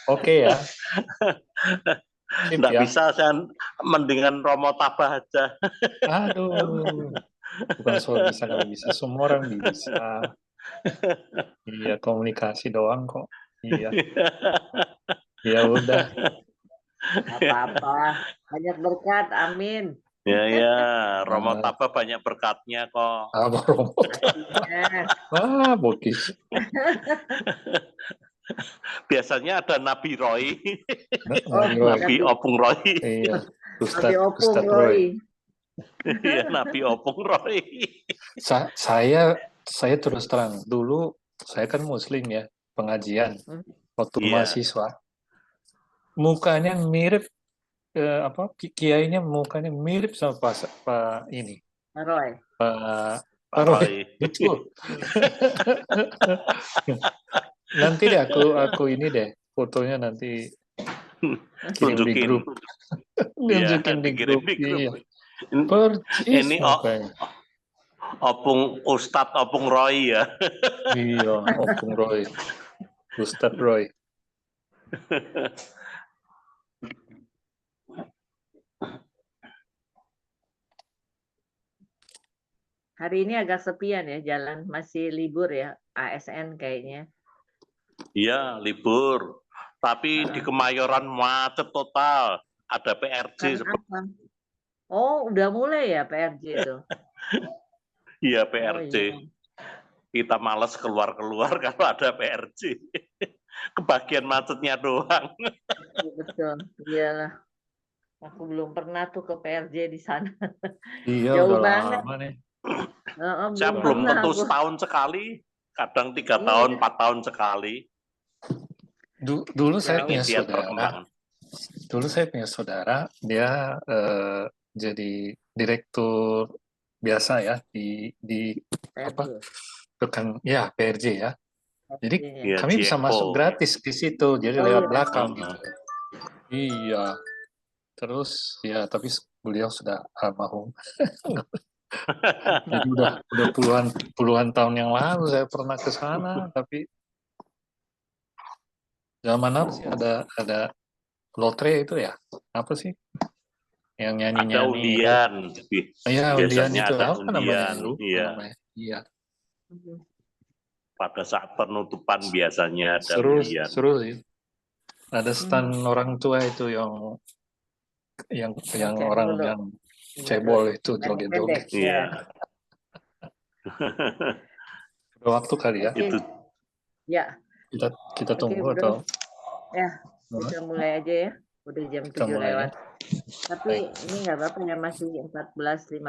Oke ya. Sip Nggak ya. bisa, saya mendingan Romo Tabah aja. Aduh, bukan soal bisa nggak bisa, semua orang bisa. Iya, komunikasi doang kok. Iya, ya udah. Apa-apa. Banyak berkat, amin. Ya, Romo Tabah banyak berkatnya kok. Apa Romo? Wah, bokis. Biasanya ada Nabi Roy, Nabi Roy. Opung Roy. Iya, Nabi Opung Ustadz Roy. Roy. Iya, Nabi Opung Roy. Saya terus terang, dulu saya kan Muslim ya, pengajian waktu mahasiswa. Mukanya mirip kiainya mukanya mirip sama Pak ini. Roy. Pak Roy. Betul. Nanti deh aku ini deh fotonya nanti kirim di grup. Nunjukin di grup. Iya. Percis ini mukanya. Ustadz Opung Roy ya. Iya, Opung Roy. Ustadz Roy. Hari ini agak sepian ya jalan, masih libur ya ASN kayaknya. Iya, libur. Tapi di Kemayoran macet total. Ada PRJ. Oh, udah mulai ya PRJ itu? Iya, PRJ. Oh, iya. Kita males keluar-keluar kalau ada PRJ. Kebagian macetnya doang. Betul, iyalah. Aku belum pernah tuh ke PRJ di sana. Iya, jauh udah banget. Lama nih. Saya belum tentu setahun sekali, kadang 3 tahun, 4 tahun sekali. Dulu saya punya saudara. Dulu saya punya saudara, dia jadi direktur biasa ya di apa? Bukan ya PRJ ya. Jadi kami bisa masuk gratis di situ, jadi lewat belakang gitu. Iya. Terus ya tapi beliau sudah almarhum. Jadi udah puluhan tahun yang lalu saya pernah ke sana, tapi zaman apa sih ada lotre itu ya? Apa sih? Yang nyanyi-nyanyi. Ada undian. Iya, undian itu. Ada Apa namanya? Iya. Iya. Pada saat penutupan biasanya ada undian. Seru sih. Ada stand orang tua itu yang orang yang cebol itu joget-joget. Iya. Udah waktu kali ya. Itu. Ya. Kita tunggu atau? Ya, kita mulai aja ya. Udah jam 7 lewat. Tapi ini nggak apa-apa ya, masih 14-15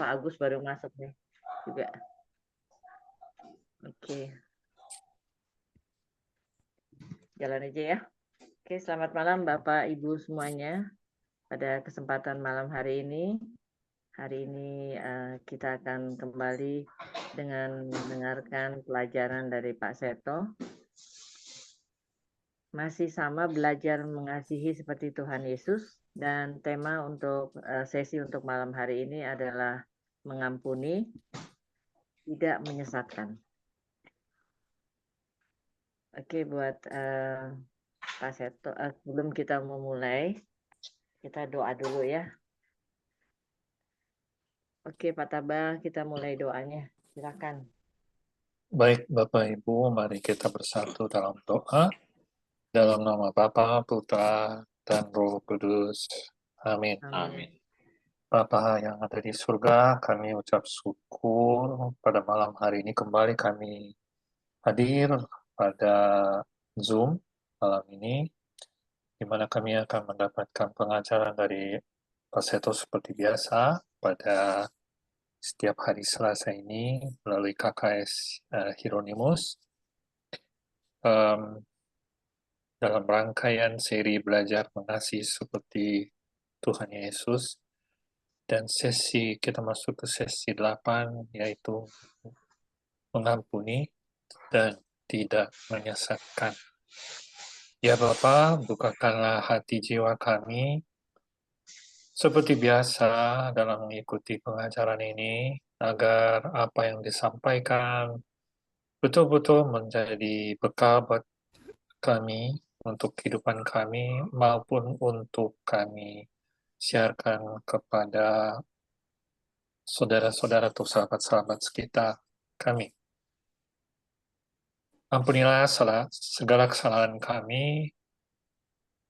Pak Agus baru masuk nih juga. Oke. Jalan aja ya. Oke, selamat malam Bapak Ibu semuanya. Pada kesempatan malam hari ini kita akan kembali dengan mendengarkan pelajaran dari Pak Seto. Masih sama belajar mengasihi seperti Tuhan Yesus, dan tema untuk sesi untuk malam hari ini adalah mengampuni, tidak menyesatkan. Oke, buat Pak Seto, sebelum kita memulai, kita doa dulu ya. Oke, Pak Tabah, kita mulai doanya. Silakan. Baik, Bapak Ibu, mari kita bersatu dalam doa. Dalam nama Bapa, Putra, dan Roh Kudus. Amin. Amin. Bapa yang ada di surga, kami ucap syukur pada malam hari ini kembali kami hadir pada Zoom malam ini, di mana kami akan mendapatkan pengajaran dari Pak Seto seperti biasa pada setiap hari Selasa ini melalui KKS Hieronymus. Dalam rangkaian seri belajar mengasihi seperti Tuhan Yesus, dan kita masuk ke sesi 8, yaitu mengampuni dan tidak menyesatkan. Ya Bapa, bukakanlah hati jiwa kami seperti biasa dalam mengikuti pengajaran ini, agar apa yang disampaikan betul-betul menjadi bekal buat kami untuk kehidupan kami maupun untuk kami siarkan kepada saudara-saudara atau sahabat-sahabat sekitar kami. Ampunilah segala kesalahan kami,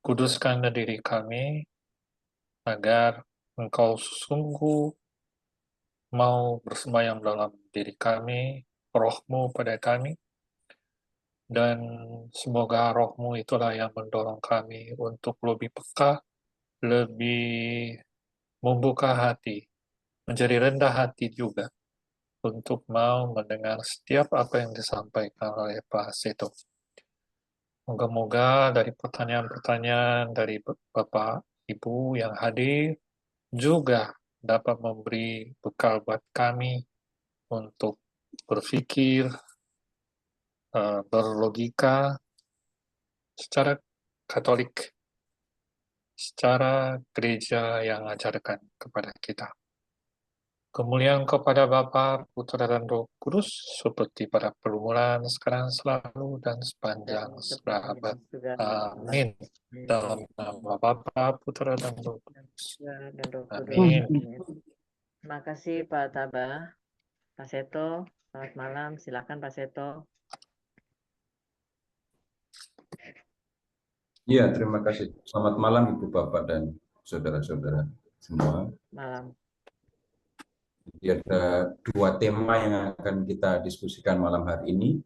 kuduskan diri kami, agar Engkau sungguh mau bersembahyang dalam diri kami, roh-Mu pada kami, dan semoga roh-Mu itulah yang mendorong kami untuk lebih peka, lebih membuka hati, menjadi rendah hati juga, untuk mau mendengar setiap apa yang disampaikan oleh Pak Seto. Moga-moga dari pertanyaan-pertanyaan dari Bapak Ibu yang hadir juga dapat memberi bekal buat kami untuk berpikir, berlogika secara Katolik, secara gereja yang ajarkan kepada kita. Kemuliaan kepada Bapa, Putra, dan Roh Kudus, seperti pada permulaan, sekarang, selalu, dan sepanjang abad. Amin. Dalam nama Bapa, Putra, dan Roh Kudus. Amin. Terima kasih Pak Tabah. Pak Seto, selamat malam. Silakan Pak Seto. Iya, terima kasih. Selamat malam Ibu Bapak dan saudara-saudara semua. Malam. Jadi ada dua tema yang akan kita diskusikan malam hari ini.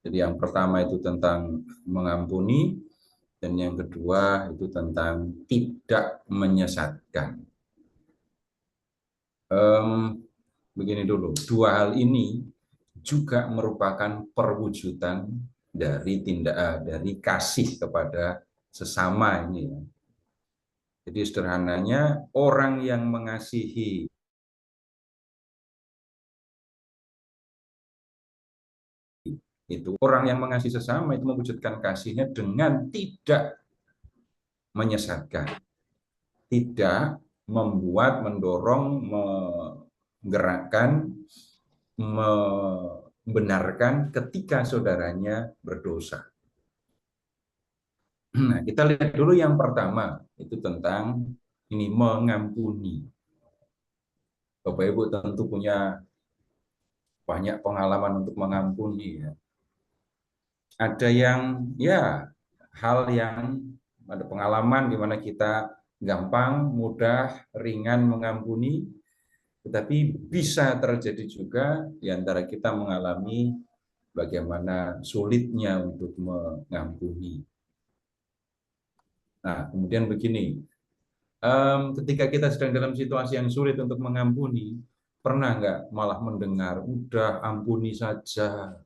Jadi yang pertama itu tentang mengampuni, dan yang kedua itu tentang tidak menyesatkan. Begini dulu, dua hal ini juga merupakan perwujudan dari dari kasih kepada sesama ini. Jadi sederhananya, orang yang mengasihi itu, orang yang mengasihi sesama itu mewujudkan kasihnya dengan tidak menyesatkan, tidak membuat, mendorong, menggerakkan, membenarkan ketika saudaranya berdosa. Nah, kita lihat dulu yang pertama, itu tentang ini, mengampuni. Bapak Ibu tentu punya banyak pengalaman untuk mengampuni, ya. Ada yang hal yang ada pengalaman di mana kita gampang, mudah, ringan mengampuni, tetapi bisa terjadi juga di antara kita mengalami bagaimana sulitnya untuk mengampuni. Nah, kemudian begini, ketika kita sedang dalam situasi yang sulit untuk mengampuni, pernah nggak malah mendengar, udah ampuni saja.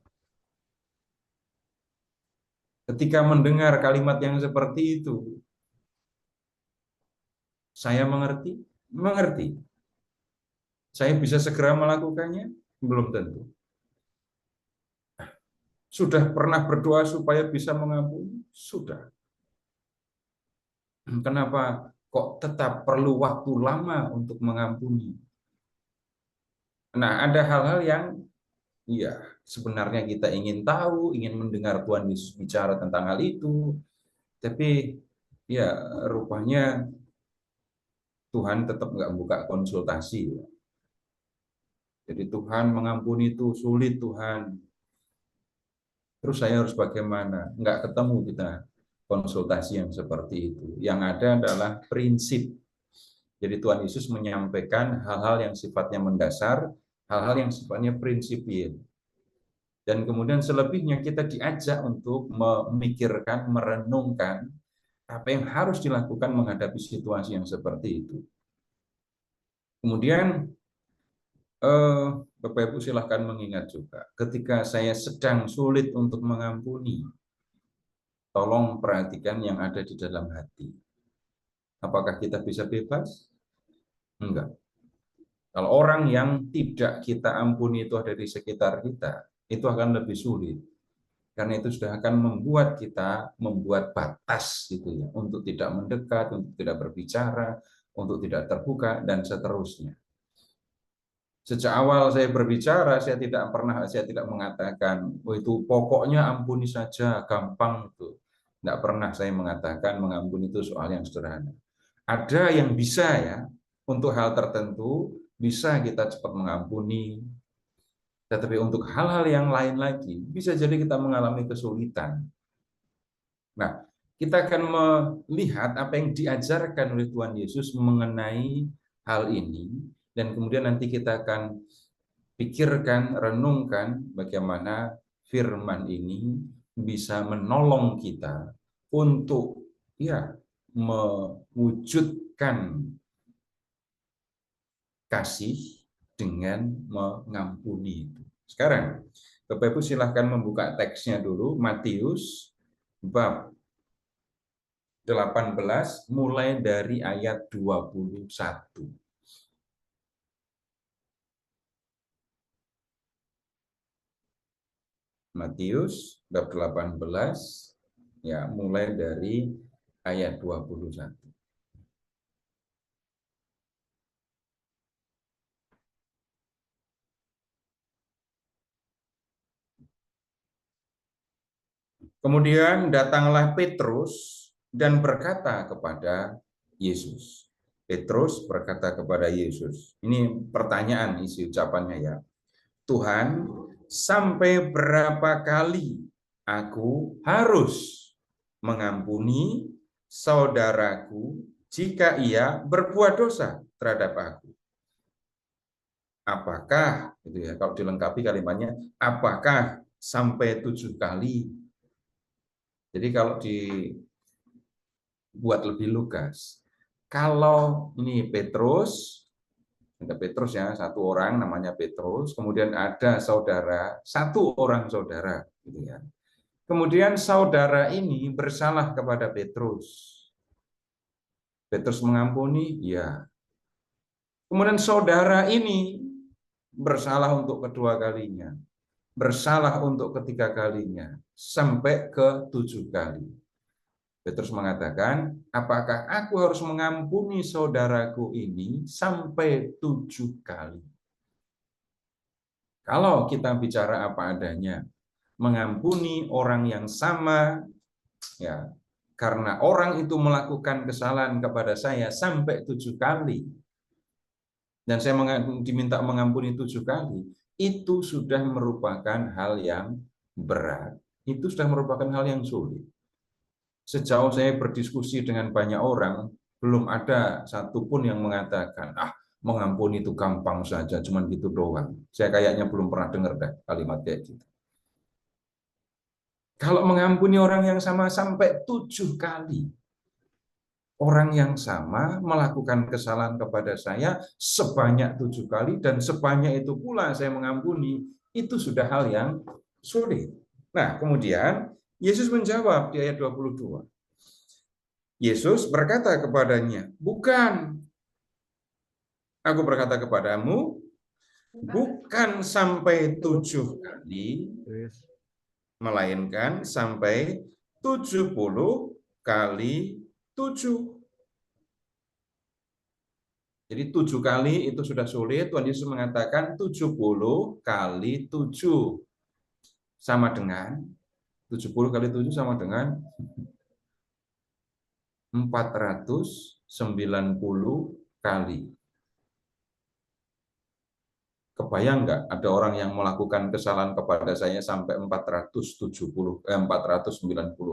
Ketika mendengar kalimat yang seperti itu, saya mengerti. Saya bisa segera melakukannya? Belum tentu. Sudah pernah berdoa supaya bisa mengampuni? Sudah. Kenapa kok tetap perlu waktu lama untuk mengampuni? Nah, ada hal-hal yang sebenarnya kita ingin tahu, ingin mendengar Tuhan Yesus bicara tentang hal itu, tapi rupanya Tuhan tetap nggak buka konsultasi. Jadi Tuhan, mengampuni itu sulit Tuhan. Terus saya harus bagaimana? Nggak ketemu kita konsultasi yang seperti itu. Yang ada adalah prinsip. Jadi Tuhan Yesus menyampaikan hal-hal yang sifatnya mendasar, hal-hal yang sifatnya prinsipil. Dan kemudian selebihnya kita diajak untuk memikirkan, merenungkan apa yang harus dilakukan menghadapi situasi yang seperti itu. Kemudian Bapak Ibu silahkan mengingat juga, ketika saya sedang sulit untuk mengampuni, tolong perhatikan yang ada di dalam hati. Apakah kita bisa bebas? Enggak. Kalau orang yang tidak kita ampuni itu ada di sekitar kita, itu akan lebih sulit. Karena itu sudah akan membuat kita membuat batas gitu ya, untuk tidak mendekat, untuk tidak berbicara, untuk tidak terbuka, dan seterusnya. Sejak awal saya berbicara, saya tidak mengatakan, oh itu pokoknya ampuni saja, gampang itu. Tidak pernah saya mengatakan mengampuni itu soal yang sederhana. Ada yang bisa ya, untuk hal tertentu bisa kita cepat mengampuni. Tetapi untuk hal-hal yang lain lagi, bisa jadi kita mengalami kesulitan. Nah, kita akan melihat apa yang diajarkan oleh Tuhan Yesus mengenai hal ini, dan kemudian nanti kita akan pikirkan, renungkan bagaimana firman ini bisa menolong kita untuk ya mewujudkan kasih dengan mengampuni itu. Sekarang, Bapak Ibu silahkan membuka teksnya dulu, Matius bab 18 mulai dari ayat 21. Matius bab 18 ya mulai dari ayat 21. Kemudian datanglah Petrus dan berkata kepada Yesus. Petrus berkata kepada Yesus. Ini pertanyaan isi ucapannya ya. Tuhan, sampai berapa kali aku harus mengampuni saudaraku jika ia berbuat dosa terhadap aku? Apakah, itu ya, kalau dilengkapi kalimatnya, apakah sampai 7 kali? Jadi kalau dibuat lebih lugas, kalau ini Petrus, ada Petrus ya, satu orang namanya Petrus, kemudian ada saudara, satu orang saudara, gitu ya. Kemudian saudara ini bersalah kepada Petrus. Petrus mengampuni, ya. Kemudian saudara ini bersalah untuk kedua kalinya, bersalah untuk ketiga kalinya, sampai ke 7 kali. Petrus mengatakan, apakah aku harus mengampuni saudaraku ini sampai 7 kali? Kalau kita bicara apa adanya, mengampuni orang yang sama, ya, karena orang itu melakukan kesalahan kepada saya sampai 7 kali, dan saya diminta mengampuni 7 kali, itu sudah merupakan hal yang berat, itu sudah merupakan hal yang sulit. Sejauh saya berdiskusi dengan banyak orang, belum ada satupun yang mengatakan, mengampuni itu gampang saja, cuman gitu doang. Saya kayaknya belum pernah dengar kalimat kayak gitu. Kalau mengampuni orang yang sama sampai 7 kali, orang yang sama melakukan kesalahan kepada saya sebanyak 7 kali, dan sebanyak itu pula saya mengampuni, itu sudah hal yang sulit. Nah, kemudian Yesus menjawab di ayat 22. Yesus berkata kepadanya, bukan, aku berkata kepadamu, bukan sampai 7 kali, melainkan sampai 70 kali 7. Jadi 7 kali itu sudah sulit, Tuhan Yesus mengatakan 70 kali 7 sama dengan 70 kali 7 sama dengan 490 kali. Kebayang nggak ada orang yang melakukan kesalahan kepada saya sampai 490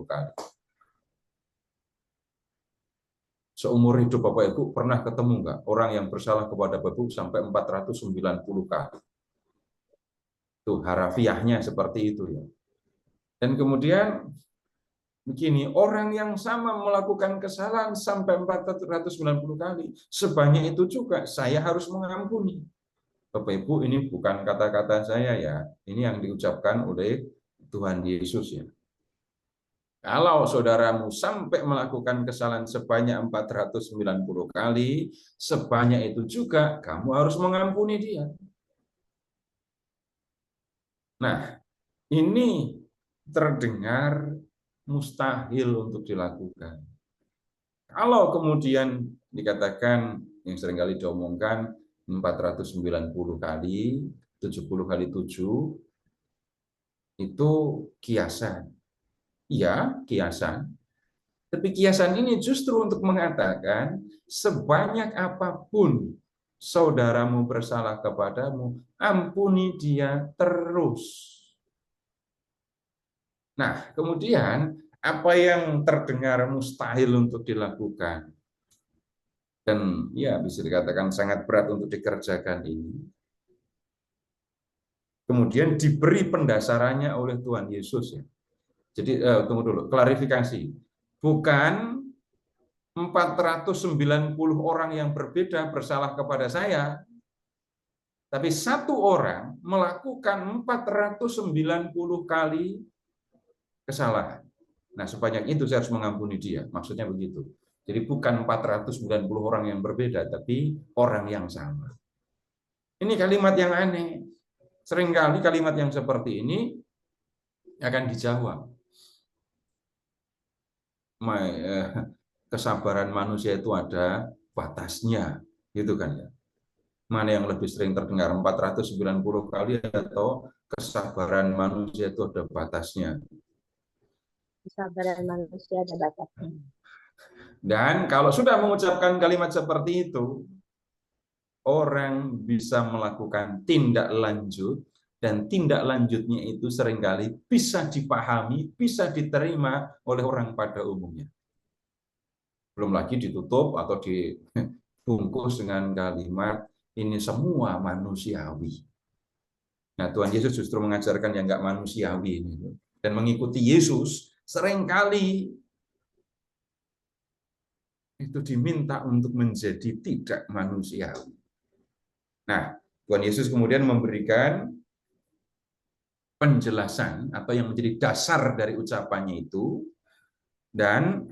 kali? Seumur hidup Bapak Ibu pernah ketemu nggak orang yang bersalah kepada Bapak Ibu sampai 490 kali? Tuh harafiahnya seperti itu ya. Dan kemudian begini, orang yang sama melakukan kesalahan sampai 490 kali, sebanyak itu juga saya harus mengampuni. Bapak Ibu, ini bukan kata-kata saya ya, ini yang diucapkan oleh Tuhan Yesus ya. Kalau saudaramu sampai melakukan kesalahan sebanyak 490 kali, sebanyak itu juga kamu harus mengampuni dia. Nah, ini terdengar mustahil untuk dilakukan. Kalau kemudian dikatakan, yang seringkali diomongkan, 490 kali, 70 kali 7, itu kiasan. Iya, kiasan. Tapi kiasan ini justru untuk mengatakan, sebanyak apapun saudaramu bersalah kepadamu, ampuni dia terus. Nah, kemudian apa yang terdengar mustahil untuk dilakukan dan ya bisa dikatakan sangat berat untuk dikerjakan ini, kemudian diberi pendasarannya oleh Tuhan Yesus ya. Jadi tunggu dulu, klarifikasi. Bukan 490 orang yang berbeda bersalah kepada saya, tapi satu orang melakukan 490 kali kesalahan. Nah, sebanyak itu saya harus mengampuni dia. Maksudnya begitu. Jadi bukan 490 orang yang berbeda, tapi orang yang sama. Ini kalimat yang aneh. Seringkali kalimat yang seperti ini akan dijawab. Kesabaran manusia itu ada batasnya, gitu kan ya. Mana yang lebih sering terdengar, 490 kali atau kesabaran manusia itu ada batasnya? Kesabaran manusia ada batasnya. Dan kalau sudah mengucapkan kalimat seperti itu, orang bisa melakukan tindak lanjut, dan tindak lanjutnya itu seringkali bisa dipahami, bisa diterima oleh orang pada umumnya. Belum lagi ditutup atau dibungkus dengan kalimat, ini semua manusiawi. Nah, Tuhan Yesus justru mengajarkan yang nggak manusiawi ini. Dan mengikuti Yesus seringkali itu diminta untuk menjadi tidak manusiawi. Nah, Tuhan Yesus kemudian memberikan penjelasan atau yang menjadi dasar dari ucapannya itu, dan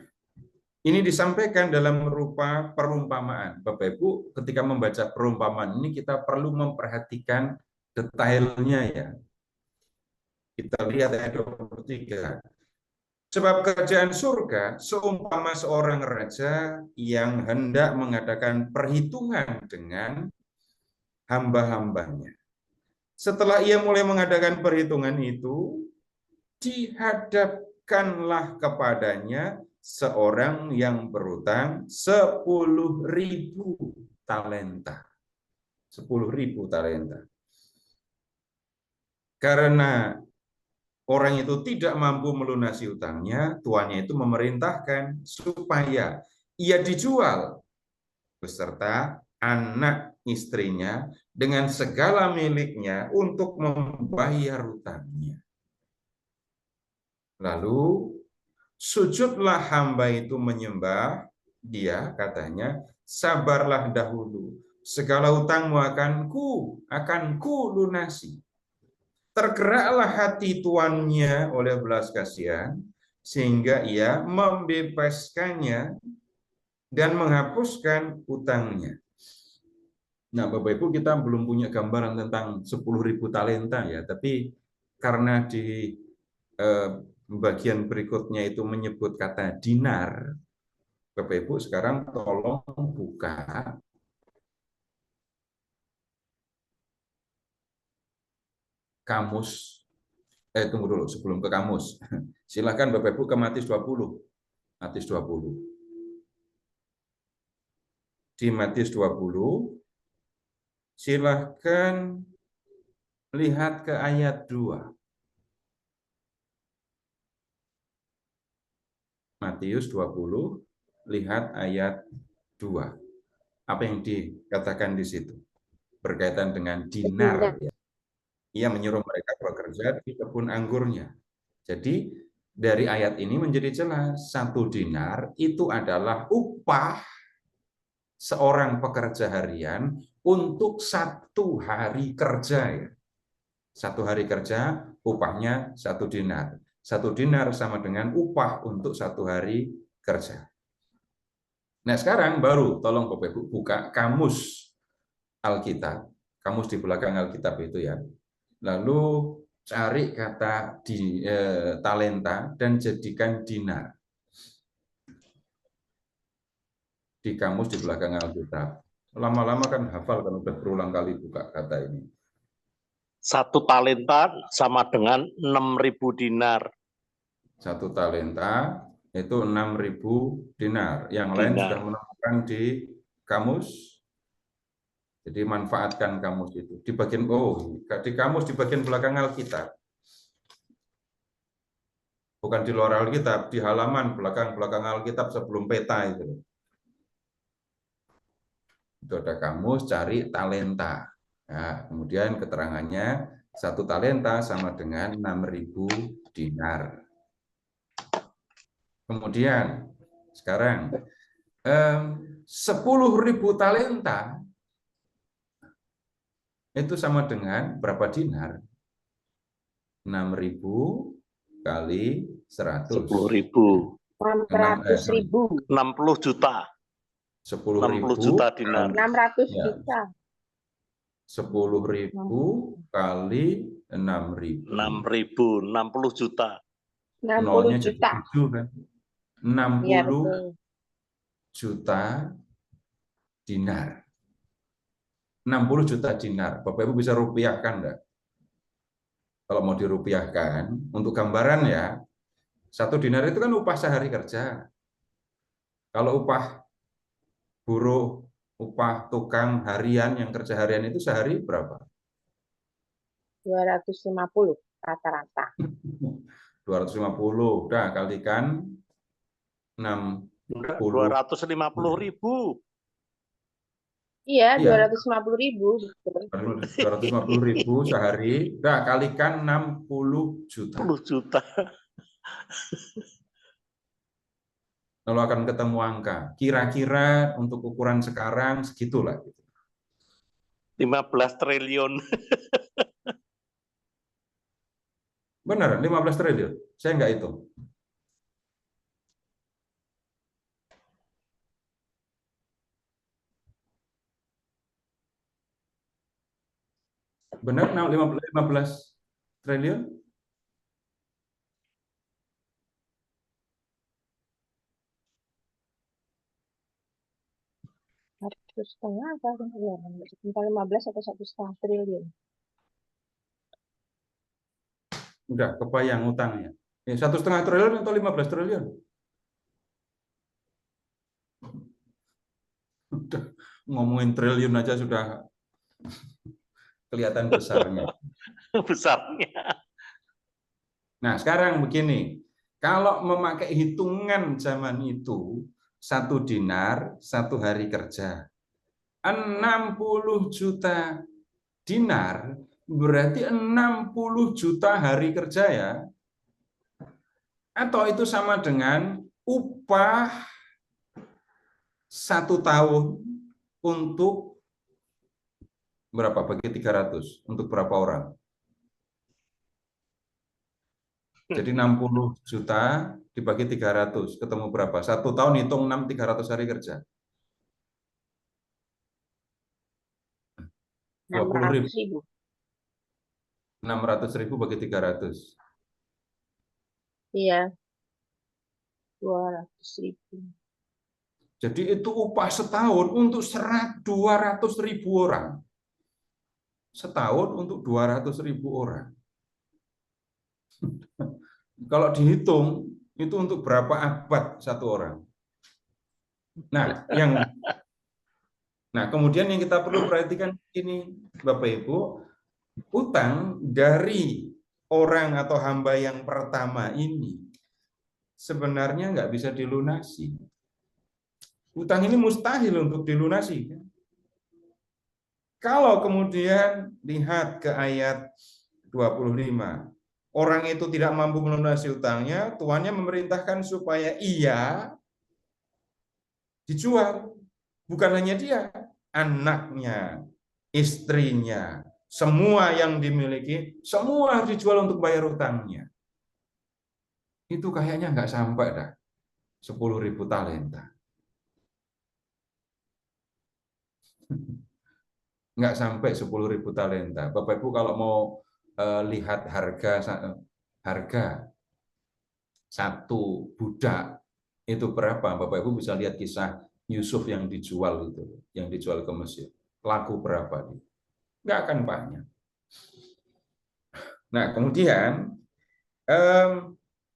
ini disampaikan dalam rupa perumpamaan. Bapak Ibu, ketika membaca perumpamaan ini kita perlu memperhatikan detailnya ya. Kita lihat ayat 23. Sebab kerajaan surga seumpama seorang raja yang hendak mengadakan perhitungan dengan hamba-hambanya. Setelah ia mulai mengadakan perhitungan itu, dihadapkanlah kepadanya seorang yang berutang 10.000 talenta. 10.000 talenta. Karena orang itu tidak mampu melunasi utangnya, tuannya itu memerintahkan supaya ia dijual beserta anak istrinya dengan segala miliknya untuk membayar hutangnya. Lalu sujudlah hamba itu menyembah dia, katanya, sabarlah dahulu, segala hutangmu akan ku lunasi. Tergeraklah hati tuannya oleh belas kasihan, sehingga ia membebaskannya dan menghapuskan utangnya. Nah, Bapak Ibu, kita belum punya gambaran tentang 10.000 talenta ya, tapi karena di bagian berikutnya itu menyebut kata dinar, Bapak Ibu sekarang tolong buka kamus. Tunggu dulu sebelum ke kamus. Silakan Bapak Ibu ke Matius 20. Matius 20. Di Matius 20 silahkan lihat ke ayat 2. Matius 20, lihat ayat 2. Apa yang dikatakan di situ? Berkaitan dengan dinar. Ya. Ia menyuruh mereka bekerja di kebun anggurnya. Jadi dari ayat ini menjadi jelas, 1 dinar itu adalah upah seorang pekerja harian untuk 1 hari kerja. Ya. 1 hari kerja, upahnya 1 dinar. 1 dinar sama dengan upah untuk 1 hari kerja. Nah sekarang baru tolong Bapak Ibu buka kamus Alkitab, kamus di belakang Alkitab itu ya. Lalu cari kata talenta dan jadikan dinar. Di kamus di belakang Alkitab. Lama-lama kan hafal kan udah berulang kali buka kata ini. 1 talenta sama dengan 6.000 dinar. 1 talenta Itu 6.000 dinar. Yang lain sudah menemukan di kamus. Jadi manfaatkan kamus itu. Di bagian di kamus di bagian belakang Alkitab. Bukan di luar Alkitab, di halaman belakang Alkitab sebelum peta itu. Itu ada kamus cari talenta. Nah, kemudian keterangannya 1 talenta sama dengan 6.000 dinar. Kemudian sekarang 10.000 talenta itu sama dengan berapa dinar? 6.000 kali 100. 10.000. 600.000. 60 juta. 10.000 juta dinar. 600 juta. 10.000 kali 6.000. 6.000, 60 juta. 60 Nolnya juta. jadi 7 kan? 60 Ya, betul. juta dinar. 60 juta dinar. Bapak Ibu bisa rupiahkan enggak? Kalau mau dirupiahkan, untuk gambaran ya, 1 dinar itu kan upah sehari kerja. Kalau upah buruh, upah tukang harian yang kerja harian itu sehari berapa? 250 rata-rata. 250. Udah kalikan 60. 250.000. Iya, Iya. 250.000. 250.000 sehari. Udah kalikan 60 juta. 10 juta. Lalu akan ketemu angka. Kira-kira untuk ukuran sekarang segitulah. 15 triliun. Benar, 15 triliun. Saya nggak hitung. Benar, 15 triliun? Satu setengah apa? 15 atau 1,5 triliun. Udah kebayang utangnya. 1,5 triliun atau 15 triliun? Udah ngomongin triliun aja sudah kelihatan besarnya. Besarnya. Nah, sekarang begini. Kalau memakai hitungan zaman itu, 1 dinar, 1 hari kerja. 60 juta dinar, berarti 60 juta hari kerja ya. Atau itu sama dengan upah 1 tahun untuk berapa? Bagi 300. Untuk berapa orang? Jadi 60 juta dibagi 300. Ketemu berapa? 1 tahun hitung 6, 300 hari kerja. 600.000. 600.000 bagi 300. Iya. 200.000. Jadi itu upah setahun untuk 200.000 orang. Setahun untuk 200.000 orang. Kalau dihitung, itu untuk berapa abad 1 orang? Nah, kemudian yang kita perlu perhatikan ini, Bapak Ibu, utang dari orang atau hamba yang pertama ini sebenarnya nggak bisa dilunasi. Utang ini mustahil untuk dilunasi. Kalau kemudian lihat ke ayat 25, orang itu tidak mampu melunasi utangnya, tuannya memerintahkan supaya ia dijual. Bukan hanya dia, anaknya, istrinya, semua yang dimiliki, semua harus dijual untuk bayar utangnya. Itu kayaknya nggak sampai dah 10.000 talenta. Nggak sampai 10.000 talenta. Bapak Ibu kalau mau lihat harga 1 budak itu berapa, Bapak Ibu bisa lihat kisah Yusuf yang dijual ke Mesir. Laku berapa dia? Nggak akan banyak. Nah, kemudian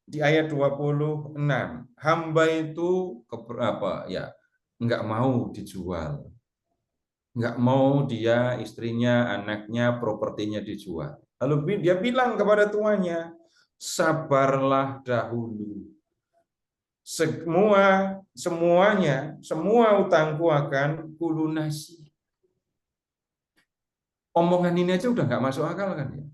di ayat 26, hamba itu nggak mau dijual. Nggak mau dia, istrinya, anaknya, propertinya dijual. Lalu dia bilang kepada tuannya, sabarlah dahulu. Semua utangku akan kulunasi. Omongan ini aja udah nggak masuk akal kan ya?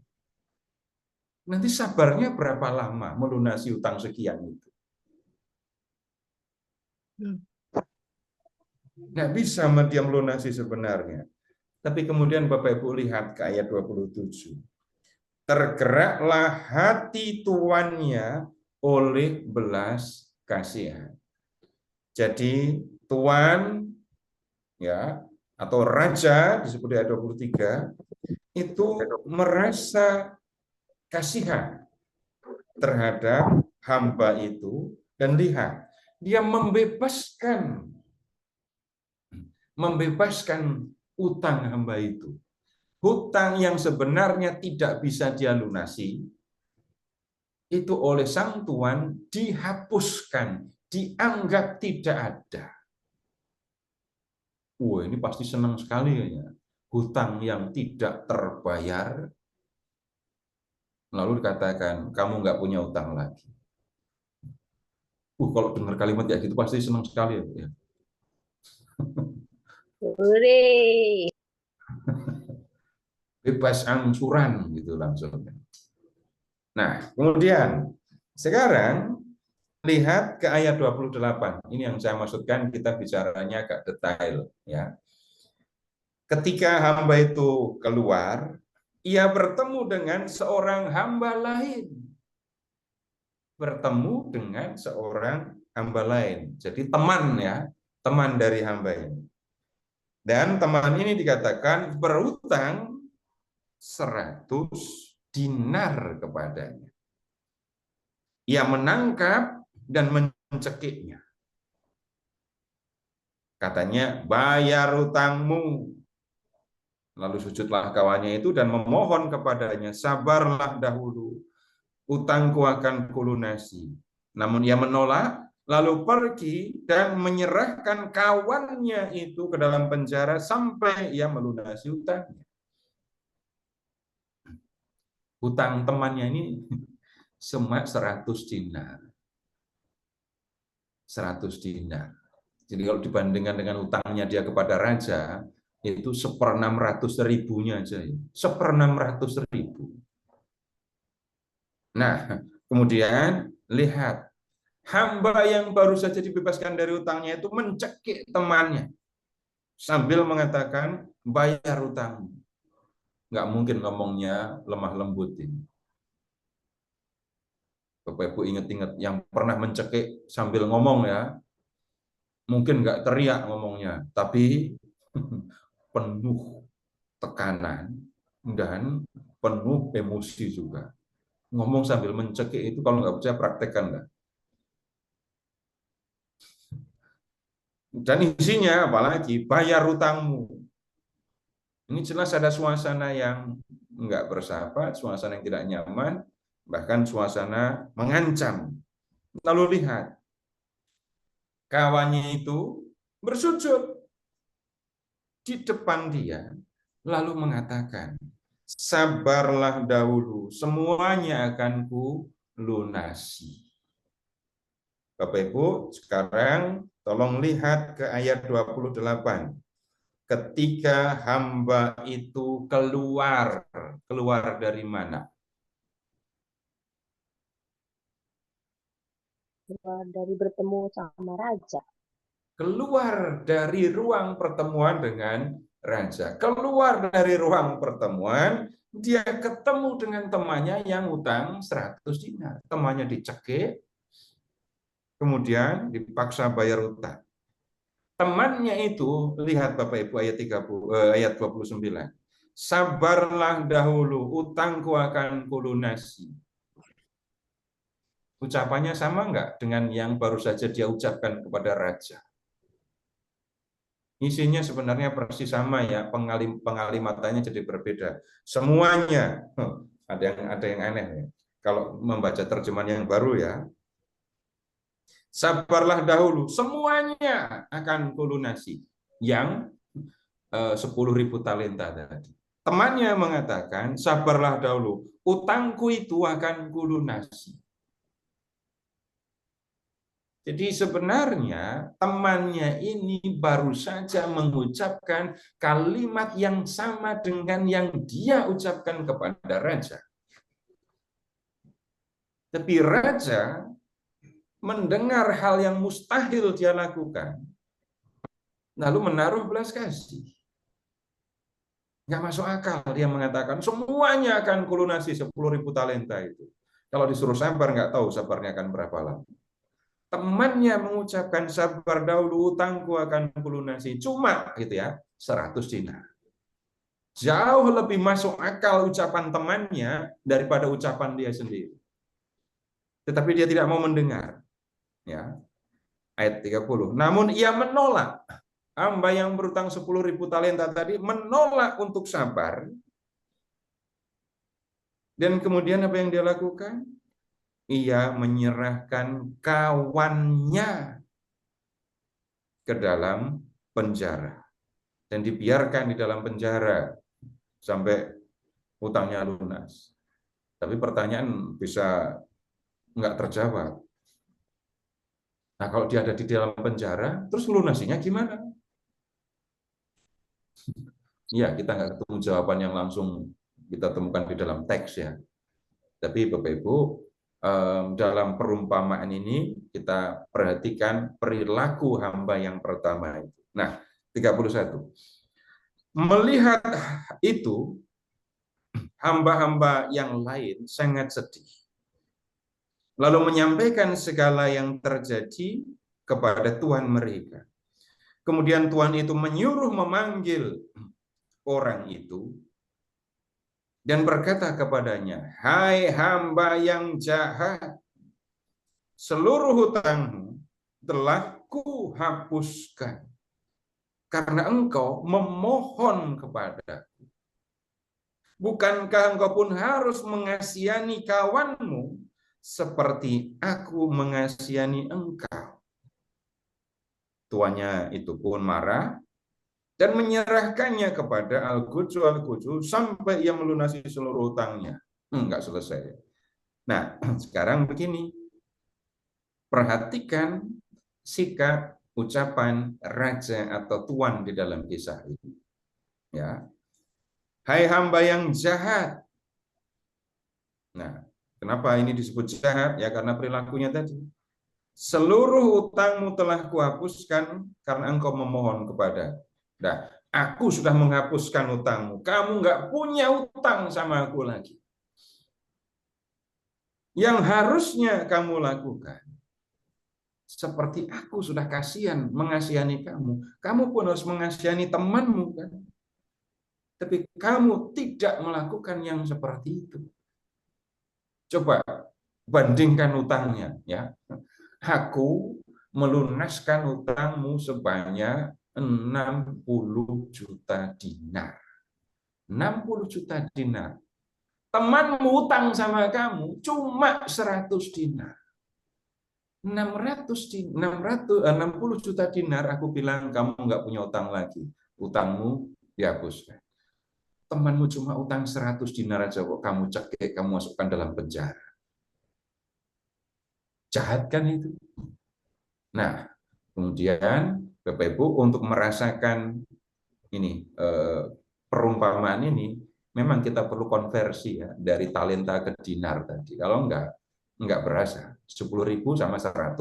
Nanti sabarnya berapa lama melunasi utang sekian itu? Nggak bisa dia melunasi sebenarnya. Tapi kemudian Bapak Ibu lihat ke ayat 27. Tergeraklah hati tuannya oleh belas kasihan. Jadi tuan ya atau raja disebut di ayat 23 itu merasa kasihan terhadap hamba itu, dan lihat dia membebaskan utang hamba itu. Hutang yang sebenarnya tidak bisa dia lunasi itu oleh sang tuan dihapuskan, dianggap tidak ada. Wah, ini pasti senang sekali ya. Hutang yang tidak terbayar, lalu dikatakan kamu nggak punya utang lagi. Kalau dengar kalimat kayak gitu pasti senang sekali ya. Bebas angsuran gitu langsung. Nah, kemudian sekarang lihat ke ayat 28. Ini yang saya maksudkan, kita bicaranya agak detail ya. Ketika hamba itu keluar, ia bertemu dengan seorang hamba lain. Bertemu dengan seorang hamba lain. Jadi teman ya, teman dari hamba ini. Dan teman ini dikatakan berutang 100 dinar kepadanya. Ia menangkap dan mencekiknya. Katanya, bayar utangmu. Lalu sujudlah kawannya itu dan memohon kepadanya, sabarlah dahulu, utangku akan kulunasi. Namun ia menolak, lalu pergi dan menyerahkan kawannya itu ke dalam penjara sampai ia melunasi utangnya. Hutang temannya ini semua 100 dinar. 100 dinar. Jadi kalau dibandingkan dengan utangnya dia kepada raja, itu 1/600.000-nya aja. 1/600.000. Nah, kemudian lihat, hamba yang baru saja dibebaskan dari utangnya itu mencekik temannya sambil mengatakan, bayar utangmu. Nggak mungkin ngomongnya lemah lembut ini. Bapak Ibu ingat-ingat yang pernah mencekik sambil ngomong ya, mungkin nggak teriak ngomongnya, tapi penuh tekanan dan penuh emosi juga. Ngomong sambil mencekik itu kalau nggak percaya praktekkan lah. Dan isinya apalagi bayar utangmu. Ini jelas ada suasana yang nggak bersahabat, suasana yang tidak nyaman, bahkan suasana mengancam. Lalu lihat, kawannya itu bersujud di depan dia, lalu mengatakan, sabarlah dahulu, semuanya akan ku lunasi. Bapak Ibu, sekarang tolong lihat ke ayat 28. Ketika hamba itu keluar dari mana? Keluar dari bertemu sama raja. Keluar dari ruang pertemuan dengan raja. Keluar dari ruang pertemuan, dia ketemu dengan temannya yang utang 100 dinar. Temannya dicekik, kemudian dipaksa bayar utang. Temannya itu, lihat Bapak Ibu ayat 29. Sabarlah dahulu, utangku akan kulunasi. Ucapannya sama enggak dengan yang baru saja dia ucapkan kepada raja? Isinya sebenarnya persis sama ya, pengalimatannya jadi berbeda. Semuanya, ada yang aneh ya. Kalau membaca terjemahan yang baru ya. Sabarlah dahulu, semuanya akan kulunasi. Yang 10.000 talenta tadi. Temannya mengatakan, sabarlah dahulu, utangku itu akan kulunasi. Jadi sebenarnya temannya ini baru saja mengucapkan kalimat yang sama dengan yang dia ucapkan kepada raja. Tapi raja mendengar hal yang mustahil dia lakukan, lalu menaruh belas kasih. Nggak masuk akal dia mengatakan semuanya akan kulunasi 10.000 talenta itu. Kalau disuruh sabar nggak tahu sabarnya akan berapa lama. Temannya mengucapkan sabar dahulu, utangku akan kulunasi. Cuma gitu ya, 100 dinar. Jauh lebih masuk akal ucapan temannya daripada ucapan dia sendiri. Tetapi dia tidak mau mendengar. Ya. Ayat 30. Namun ia menolak. Hamba yang berutang 10.000 talenta tadi menolak untuk sabar. Dan kemudian apa yang dia lakukan? Ia menyerahkan kawannya ke dalam penjara dan dibiarkan di dalam penjara sampai hutangnya lunas. Tapi pertanyaan bisa nggak terjawab. Nah, kalau dia ada di dalam penjara, terus lunasinya gimana? Ya, kita nggak ketemu jawaban yang langsung kita temukan di dalam teks ya. Tapi Bapak Ibu, dalam perumpamaan ini kita perhatikan perilaku hamba yang pertama itu. Nah, 31. Melihat itu, hamba-hamba yang lain sangat sedih. Lalu menyampaikan segala yang terjadi kepada Tuhan mereka. Kemudian Tuhan itu menyuruh memanggil orang itu dan berkata kepadanya, hai hamba yang jahat, seluruh hutangmu telah kuhapuskan karena engkau memohon kepadaku. Bukankah engkau pun harus mengasihani kawanmu seperti aku mengasihani engkau? Tuannya itu pun marah dan menyerahkannya kepada Al-Qudu sampai ia melunasi seluruh hutangnya. Enggak selesai. Nah, sekarang begini. Perhatikan sikap ucapan raja atau tuan di dalam kisah ini. Ya. Hai hamba yang jahat. Nah, kenapa ini disebut jahat? Ya karena perilakunya tadi. Seluruh utangmu telah kuhapuskan karena engkau memohon kepada. Nah, aku sudah menghapuskan utangmu. Kamu nggak punya utang sama aku lagi. Yang harusnya kamu lakukan, seperti aku sudah kasihan mengasihani kamu, kamu pun harus mengasihani temanmu kan. Tapi kamu tidak melakukan yang seperti itu. Coba bandingkan utangnya, ya. Aku melunaskan utangmu sebanyak 60 juta dinar. 60 juta dinar. Temanmu utang sama kamu cuma 100 dinar. 60 juta dinar, aku bilang kamu nggak punya utang lagi. Utangmu dihapuskan. Temanmu cuma utang 100 dinar aja kok kamu cekik, kamu masukkan dalam penjara. Jahat kan itu? Nah, kemudian Bapak Ibu untuk merasakan ini perumpamaan ini memang kita perlu konversi ya dari talenta ke dinar tadi. Kalau enggak berasa. 10.000 sama 100.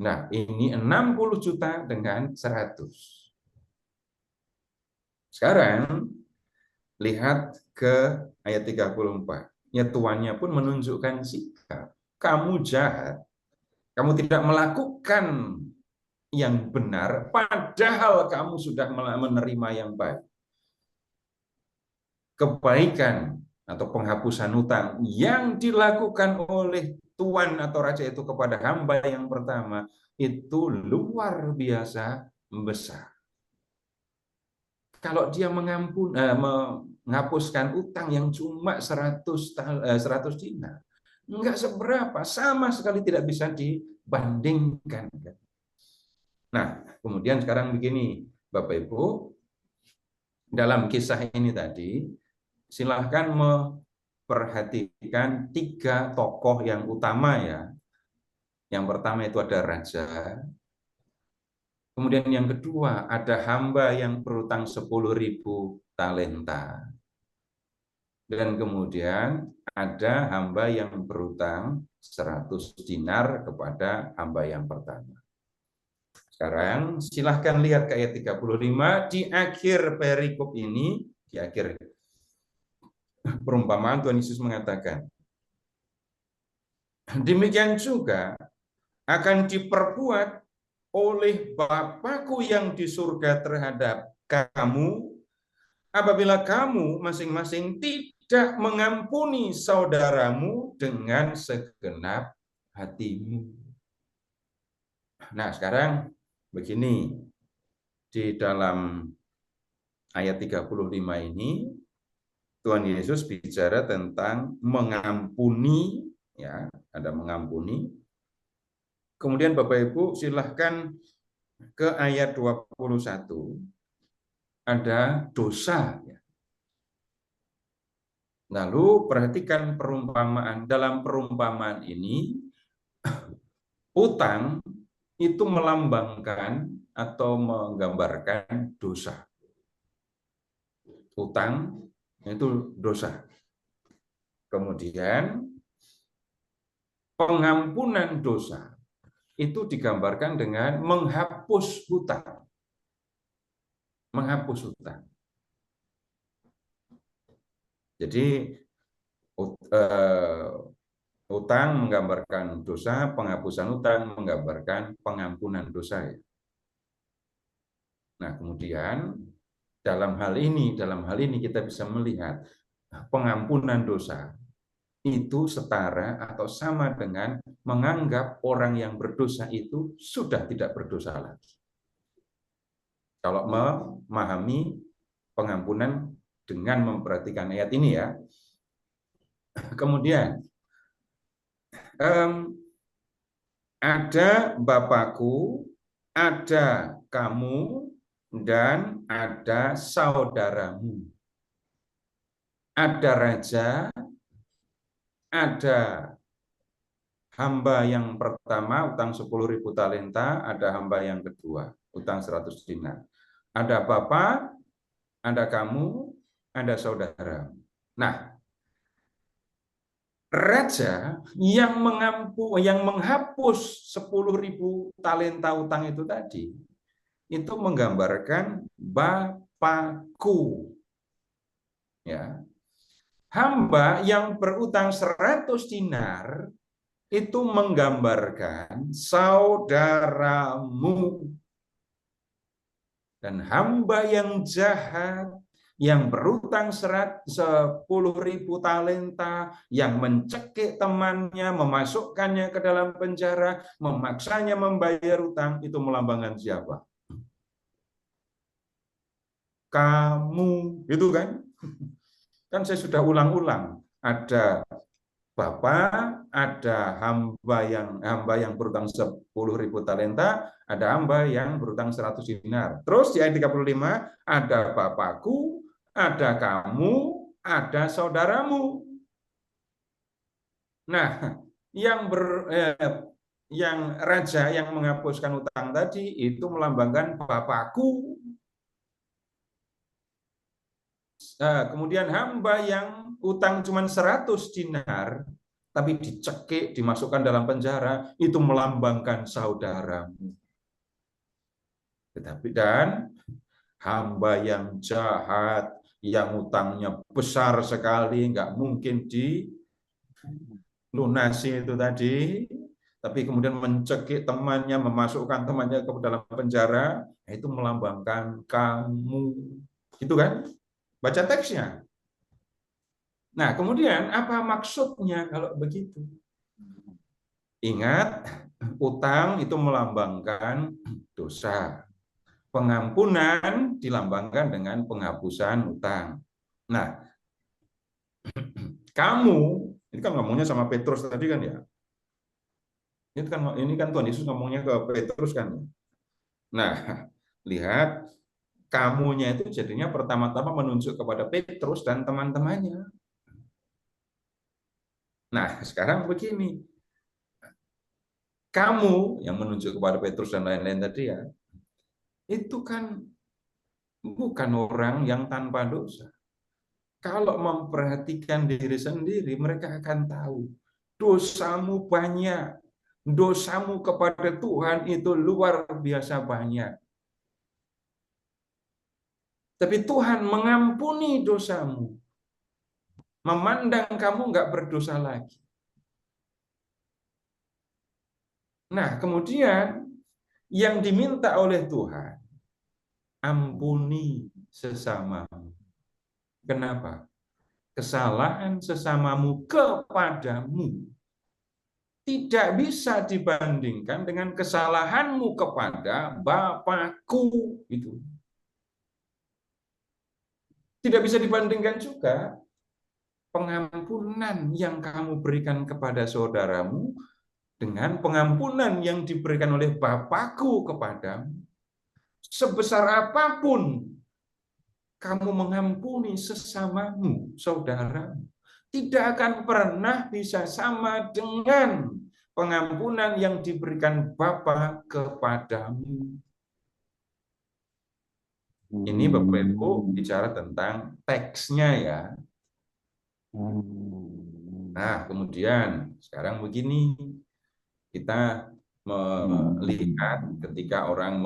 Nah, ini 60 juta dengan 100. Sekarang lihat ke ayat 34. Ya tuannya pun menunjukkan sikap. Kamu jahat. Kamu tidak melakukan yang benar, padahal kamu sudah menerima yang baik. Kebaikan atau penghapusan hutang yang dilakukan oleh tuan atau raja itu kepada hamba yang pertama, itu luar biasa besar. kalau dia menghapuskan utang yang cuma 100 dinar, enggak seberapa, sama sekali tidak bisa dibandingkan. Nah, kemudian sekarang begini, Bapak Ibu, dalam kisah ini tadi, silahkan memperhatikan 3 tokoh yang utama ya. Yang pertama itu ada raja. Kemudian yang kedua ada hamba yang berutang 10.000 talenta. Dan kemudian ada hamba yang berutang 100 dinar kepada hamba yang pertama. Sekarang silahkan lihat ke ayat 35, di akhir perikop ini, di akhir perumpamaan Tuhan Yesus mengatakan, demikian juga akan diperbuat oleh Bapakku yang di surga terhadap kamu, apabila kamu masing-masing tidak mengampuni saudaramu dengan segenap hatimu. Nah, sekarang begini, di dalam ayat 35 ini, Tuhan Yesus bicara tentang mengampuni, ya, ada mengampuni. Kemudian Bapak Ibu silahkan ke ayat 21, ada dosa. Lalu perhatikan perumpamaan. Dalam perumpamaan ini, utang itu melambangkan atau menggambarkan dosa. Utang itu dosa. Kemudian pengampunan dosa itu digambarkan dengan menghapus hutang. Menghapus hutang. Jadi utang menggambarkan dosa, penghapusan hutang menggambarkan pengampunan dosa. Nah, kemudian dalam hal ini kita bisa melihat pengampunan dosa itu setara atau sama dengan menganggap orang yang berdosa itu sudah tidak berdosa lagi. Kalau memahami pengampunan dengan memperhatikan ayat ini ya. Kemudian ada Bapakku, ada kamu, dan ada saudaramu. Ada raja, ada hamba yang pertama, utang 10.000 talenta, ada hamba yang kedua, utang 100 dinar. Ada Bapa, ada kamu, ada saudara. Nah, raja yang menghapus 10.000 talenta utang itu tadi, itu menggambarkan Bapakku. Ya. Hamba yang berutang 100 dinar itu menggambarkan saudaramu. Dan hamba yang jahat yang berutang 10.000 talenta, yang mencekik temannya, memasukkannya ke dalam penjara, memaksanya membayar utang, itu melambangkan siapa? Kamu, itu kan? Kan saya sudah ulang-ulang, ada Bapa, ada hamba yang berutang 10.000 talenta, ada hamba yang berutang 100 dinar. Terus di ayat 35 ada Bapakku, ada kamu, ada saudaramu. Nah, yang raja yang menghapuskan utang tadi itu melambangkan Bapakku. Kemudian hamba yang utang cuma 100 dinar, tapi dicekik, dimasukkan dalam penjara, itu melambangkan saudaramu. Tetapi dan hamba yang jahat, yang utangnya besar sekali, nggak mungkin dilunasi itu tadi, tapi kemudian mencekik temannya, memasukkan temannya ke dalam penjara, itu melambangkan kamu. Gitu kan? Baca teksnya. Nah, kemudian apa maksudnya kalau begitu? Ingat, utang itu melambangkan dosa. pengampunan dilambangkan dengan penghapusan utang. Nah, kamu, ini kan ngomongnya sama Petrus tadi kan ya. Ini kan Tuhan Yesus ngomongnya ke Petrus kan. Nah, lihat kamunya itu jadinya pertama-tama menunjuk kepada Petrus dan teman-temannya. Nah, sekarang begini. Kamu yang menunjuk kepada Petrus dan lain-lain tadi ya, itu kan bukan orang yang tanpa dosa. Kalau memperhatikan diri sendiri, mereka akan tahu dosamu banyak. Dosamu kepada Tuhan itu luar biasa banyak. Tapi Tuhan mengampuni dosamu. Memandang kamu nggak berdosa lagi. Nah, kemudian yang diminta oleh Tuhan, ampuni sesamamu. Kenapa? Kesalahan sesamamu kepadamu tidak bisa dibandingkan dengan kesalahanmu kepada Bapakku. Itu tidak bisa dibandingkan juga pengampunan yang kamu berikan kepada saudaramu dengan pengampunan yang diberikan oleh Bapakku kepadamu. Sebesar apapun kamu mengampuni sesamamu, saudaramu, tidak akan pernah bisa sama dengan pengampunan yang diberikan Bapa kepadamu. Ini Bapak Ibu bicara tentang teksnya ya. Nah, kemudian sekarang begini, kita melihat ketika orang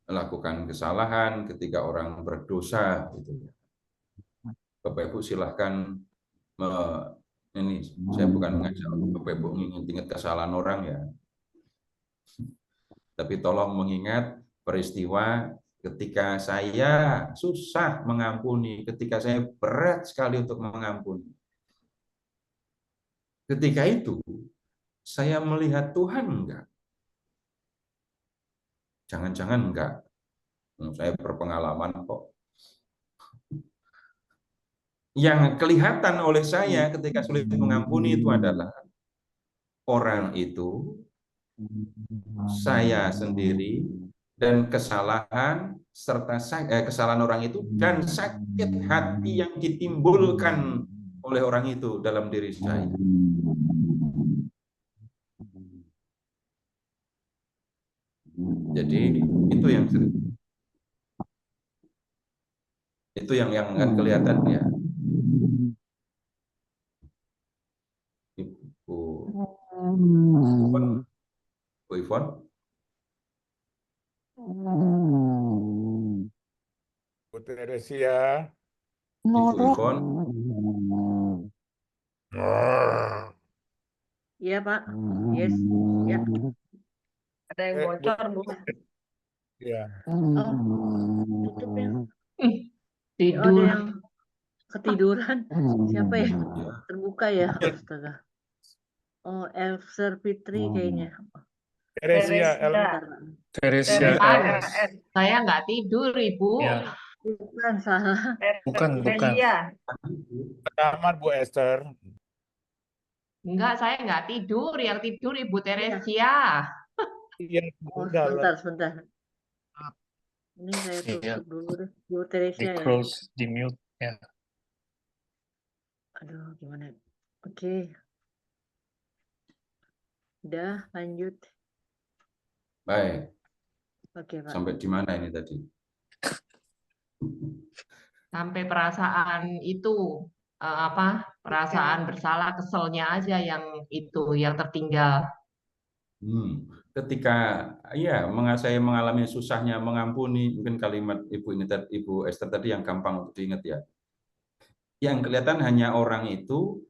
melakukan kesalahan, ketika orang berdosa, gitu. Bapak Ibu silahkan ini saya bukan mengajak Bapak Ibu mengingat kesalahan orang ya, tapi tolong mengingat peristiwa ketika saya susah mengampuni, ketika saya berat sekali untuk mengampuni. Ketika itu saya melihat Tuhan enggak? Jangan-jangan enggak. Saya berpengalaman kok. Yang kelihatan oleh saya ketika sulit mengampuni itu adalah orang itu, saya sendiri, dan kesalahan serta kesalahan orang itu dan sakit hati yang ditimbulkan oleh orang itu dalam diri saya. Jadi itu yang akan kelihatan ya. Bu Ivon. Bu Teresia. Ibu Ivon. Iya Pak. Yes. Ya. Ada yang bocor, Bu. Iya. Oh, tutup ya. Tidur. Oh, ada yang ketiduran. Siapa ya? Terbuka ya. Astaga. Oh, Elser Fitri kayaknya. Teresia. Teresia. Saya nggak tidur, Ibu. Ya. Bukan salah. Bukan. Selamat Bu Esther. Enggak, saya nggak tidur. Yang tidur Ibu Teresia. Iya, Oh, udah. sebentar. Ini saya tutup dulu deh. Bu Di Teresia ya. close, di mute ya. Aduh, gimana? Oke. Udah, lanjut. Baik. Oke, Pak. Sampai di mana ini tadi? Sampai perasaan itu perasaan bersalah, keselnya aja yang itu yang tertinggal. Ketika saya mengalami susahnya mengampuni, mungkin kalimat Ibu Esther tadi yang gampang untuk diingat ya. Yang kelihatan hanya orang itu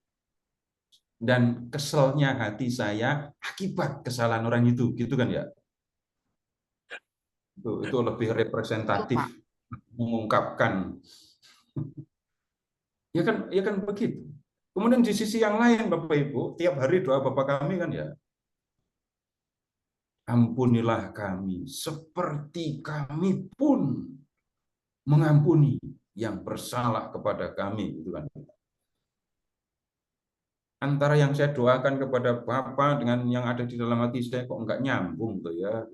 dan keselnya hati saya akibat kesalahan orang itu, gitu kan ya? Itu lebih representatif mengungkapkan. Ya kan begitu. Kemudian di sisi yang lain Bapak Ibu, tiap hari doa Bapak kami kan ya. ampunilah kami seperti kami pun mengampuni yang bersalah kepada kami. Gitu kan. Antara yang saya doakan kepada Bapa dengan yang ada di dalam hati saya kok enggak nyambung tuh ya.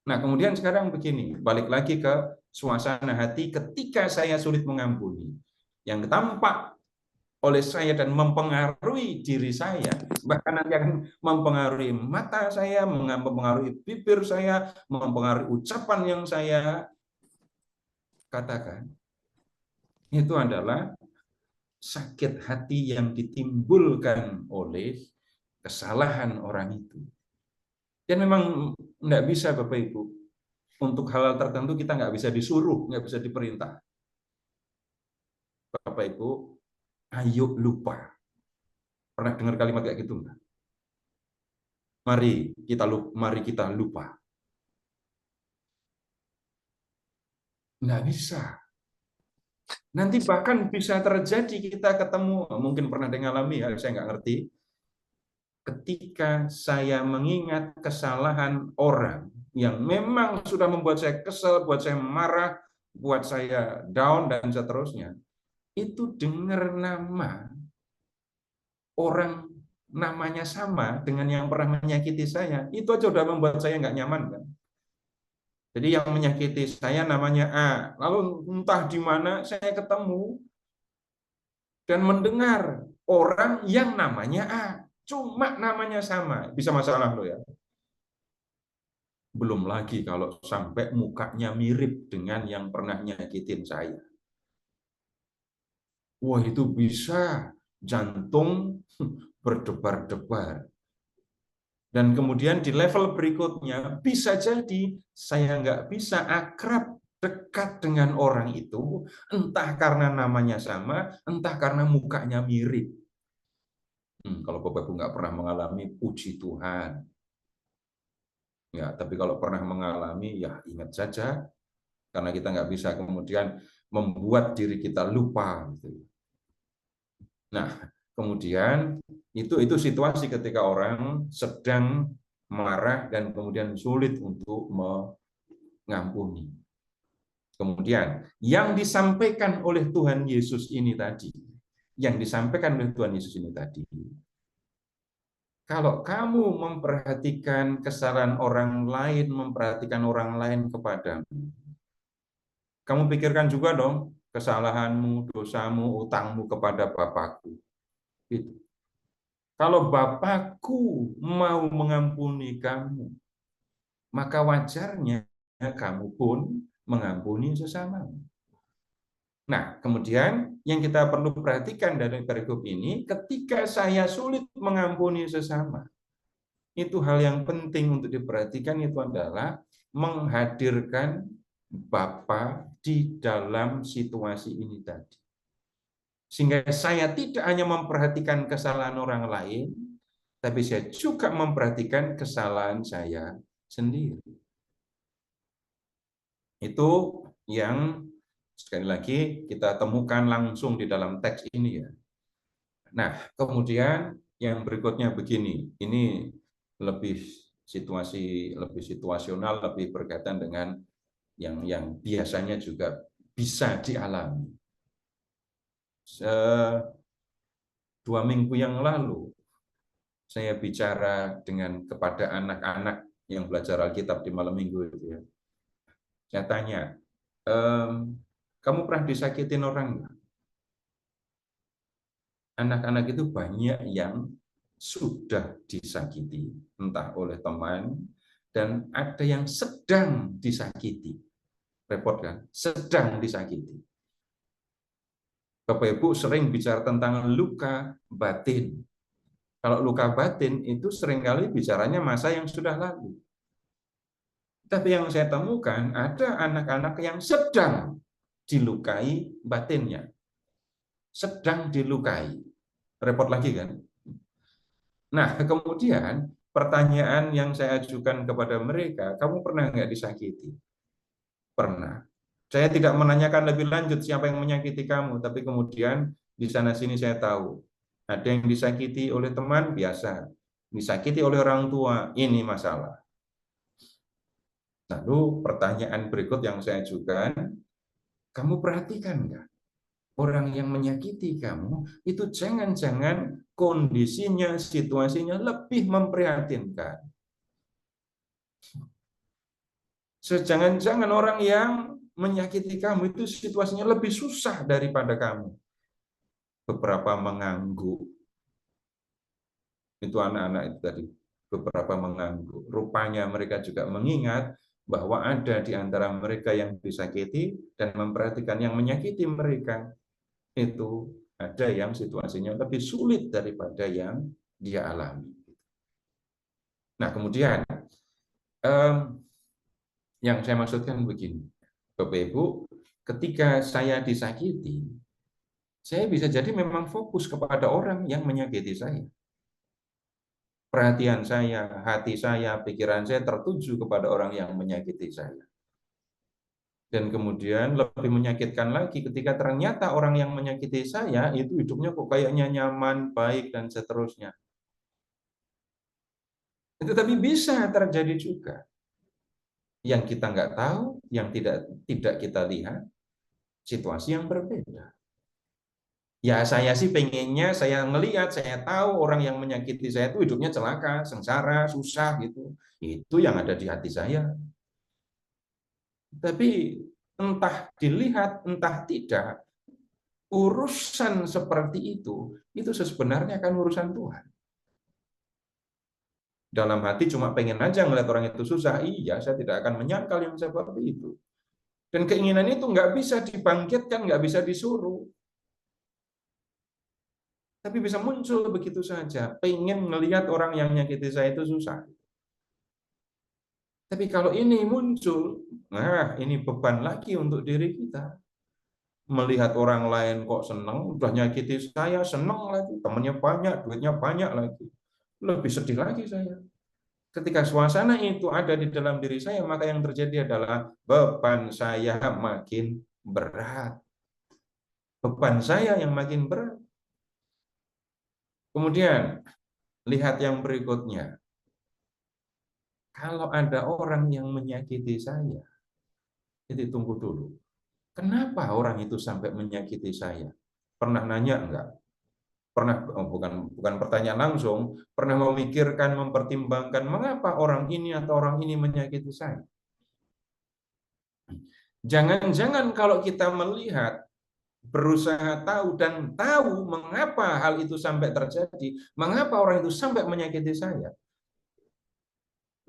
Nah, kemudian sekarang begini, balik lagi ke suasana hati ketika saya sulit mengampuni. Yang tampak oleh saya dan mempengaruhi diri saya, bahkan nanti akan mempengaruhi mata saya, mempengaruhi bibir saya, mempengaruhi ucapan yang saya katakan. Itu adalah sakit hati yang ditimbulkan oleh kesalahan orang itu. Dan memang tidak bisa Bapak Ibu, untuk hal-hal tertentu kita nggak bisa disuruh, nggak bisa diperintah. Bapak Ibu, ayo lupa. Pernah dengar kalimat kayak gitu enggak? Mari kita lupa. Nggak bisa. Nanti bahkan bisa terjadi kita ketemu, mungkin pernah mengalami, ya, saya nggak ngerti. Ketika saya mengingat kesalahan orang yang memang sudah membuat saya kesel, buat saya marah, buat saya down, dan seterusnya, itu dengar nama orang namanya sama dengan yang pernah menyakiti saya, itu aja udah membuat saya nggak nyaman kan. Jadi yang menyakiti saya namanya A, lalu entah di mana saya ketemu dan mendengar orang yang namanya A, cuma namanya sama, bisa masalah loh ya. Belum lagi kalau sampai mukanya mirip dengan yang pernah nyakitin saya. Wah, itu bisa jantung berdebar-debar. Dan kemudian di level berikutnya, bisa jadi saya nggak bisa akrab dekat dengan orang itu, entah karena namanya sama, entah karena mukanya mirip. Kalau Bapak Ibu nggak pernah mengalami, puji Tuhan. Ya, tapi kalau pernah mengalami, ya ingat saja, karena kita nggak bisa kemudian membuat diri kita lupa. Nah, kemudian itu situasi ketika orang sedang marah dan kemudian sulit untuk mengampuni. Kemudian yang disampaikan oleh Tuhan Yesus ini tadi, kalau kamu memperhatikan kesalahan orang lain, memperhatikan orang lain kepadamu, kamu pikirkan juga dong kesalahanmu, dosamu, utangmu kepada Bapakku. Itu. Kalau Bapakku mau mengampuni kamu, maka wajarnya kamu pun mengampuni sesamamu. Nah, kemudian yang kita perlu perhatikan dari perikop ini, ketika saya sulit mengampuni sesama, itu hal yang penting untuk diperhatikan, itu adalah menghadirkan Bapa di dalam situasi ini tadi. Sehingga saya tidak hanya memperhatikan kesalahan orang lain, tapi saya juga memperhatikan kesalahan saya sendiri. Itu yang sekali lagi kita temukan langsung di dalam teks ini ya. Nah, kemudian yang berikutnya begini, ini lebih situasional, lebih berkaitan dengan yang biasanya juga bisa dialami. 2 minggu yang lalu saya bicara kepada anak-anak yang belajar Alkitab di malam minggu itu ya. Saya tanya, kamu pernah disakitin orang nggak? Anak-anak itu banyak yang sudah disakiti, entah oleh teman, dan ada yang sedang disakiti. Repot kan? Sedang disakiti. Bapak Ibu sering bicara tentang luka batin. Kalau luka batin itu seringkali bicaranya masa yang sudah lalu. Tapi yang saya temukan ada anak-anak yang sedang dilukai batinnya. Sedang dilukai. Repot lagi kan? Nah, kemudian pertanyaan yang saya ajukan kepada mereka, kamu pernah nggak disakiti? Pernah. Saya tidak menanyakan lebih lanjut siapa yang menyakiti kamu, tapi kemudian di sana-sini saya tahu. Ada yang disakiti oleh teman, biasa. disakiti oleh orang tua, ini masalah. Lalu pertanyaan berikut yang saya ajukan, kamu perhatikan nggak? Orang yang menyakiti kamu itu jangan-jangan kondisinya, situasinya lebih memprihatinkan. Sejangan-jangan orang yang menyakiti kamu itu situasinya lebih susah daripada kamu. Beberapa mengangguk. Itu anak-anak itu tadi. Beberapa mengangguk. Rupanya mereka juga mengingat bahwa ada di antara mereka yang disakiti dan memperhatikan yang menyakiti mereka. Itu ada yang situasinya lebih sulit daripada yang dia alami. Nah, kemudian yang saya maksudkan begini, Bapak Ibu, ketika saya disakiti, saya bisa jadi memang fokus kepada orang yang menyakiti saya. Perhatian saya, hati saya, pikiran saya tertuju kepada orang yang menyakiti saya. Dan kemudian lebih menyakitkan lagi ketika ternyata orang yang menyakiti saya itu hidupnya kok kayaknya nyaman, baik, dan seterusnya. Tetapi bisa terjadi juga. Yang kita nggak tahu, yang tidak kita lihat, situasi yang berbeda. Ya saya sih pengennya saya melihat, saya tahu orang yang menyakiti saya itu hidupnya celaka, sengsara, susah gitu. Itu yang ada di hati saya. Tapi entah dilihat, entah tidak, urusan seperti itu sebenarnya kan urusan Tuhan. Dalam hati cuma pengen aja ngeliat orang itu susah, iya saya tidak akan menyangkal yang seperti itu. Dan keinginan itu nggak bisa dibangkitkan, nggak bisa disuruh. Tapi bisa muncul begitu saja, pengen ngelihat orang yang nyakiti saya itu susah. Tapi kalau ini muncul, nah ini beban lagi untuk diri kita. Melihat orang lain kok senang, udah nyakiti saya, senang lagi, temannya banyak, duitnya banyak lagi. Lebih sedih lagi saya. Ketika suasana itu ada di dalam diri saya, maka yang terjadi adalah beban saya makin berat. Beban saya yang makin berat. Kemudian, lihat yang berikutnya. Kalau ada orang yang menyakiti saya, itu tunggu dulu. Kenapa orang itu sampai menyakiti saya? Pernah nanya enggak? Pernah bukan pertanyaan langsung, pernah memikirkan, mempertimbangkan mengapa orang ini atau orang ini menyakiti saya? Jangan-jangan kalau kita melihat, berusaha tahu dan tahu mengapa hal itu sampai terjadi, mengapa orang itu sampai menyakiti saya.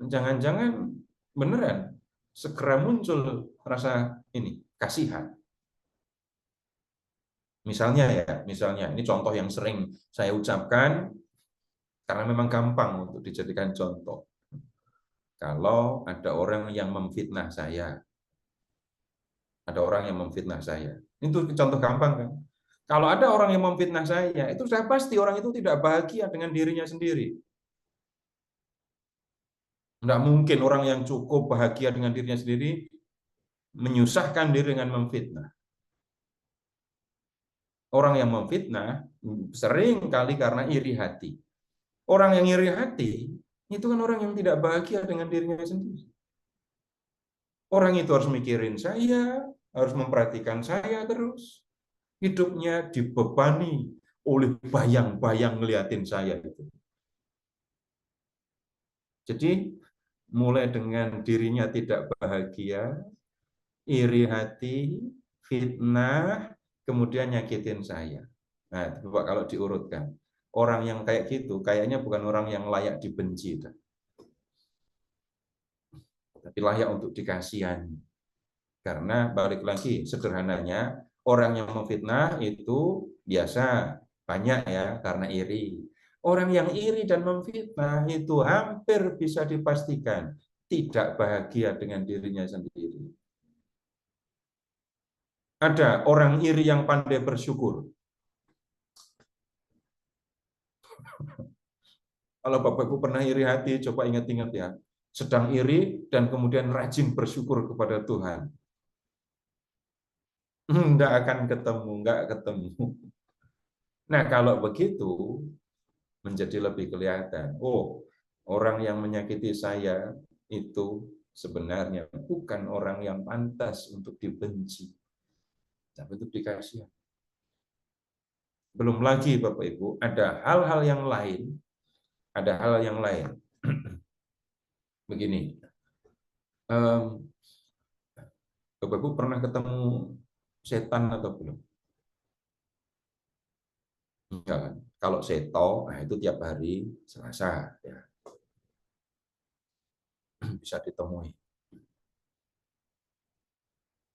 Jangan-jangan beneran segera muncul rasa ini, kasihan. Misalnya ini contoh yang sering saya ucapkan karena memang gampang untuk dijadikan contoh. Kalau ada orang yang memfitnah saya, itu contoh gampang kan? Kalau ada orang yang memfitnah saya, itu sudah pasti orang itu tidak bahagia dengan dirinya sendiri. Tidak mungkin orang yang cukup bahagia dengan dirinya sendiri menyusahkan diri dengan memfitnah. Orang yang memfitnah sering kali karena iri hati. Orang yang iri hati itu kan orang yang tidak bahagia dengan dirinya sendiri. Orang itu harus mikirin saya, harus memperhatikan saya terus. Hidupnya dibebani oleh bayang-bayang ngeliatin saya itu. Jadi mulai dengan dirinya tidak bahagia, iri hati, fitnah, kemudian nyakitin saya. Nah, coba kalau diurutkan, orang yang kayak gitu kayaknya bukan orang yang layak dibenci, tapi layak untuk dikasihani. Karena balik lagi, sederhananya orang yang memfitnah itu biasa banyak ya karena iri. Orang yang iri dan memfitnah itu hampir bisa dipastikan tidak bahagia dengan dirinya sendiri. Ada orang iri yang pandai bersyukur. Kalau Bapak Ibu pernah iri hati, coba ingat-ingat ya. Sedang iri dan kemudian rajin bersyukur kepada Tuhan. Nggak akan ketemu. Nah, kalau begitu, menjadi lebih kelihatan. Oh, orang yang menyakiti saya itu sebenarnya bukan orang yang pantas untuk dibenci, tapi untuk dikasih. Belum lagi Bapak Ibu, ada hal-hal yang lain, Begini, Bapak Ibu pernah ketemu setan atau belum? Enggak kan? Kalau seto, nah itu tiap hari Selasa ya. Bisa ditemui.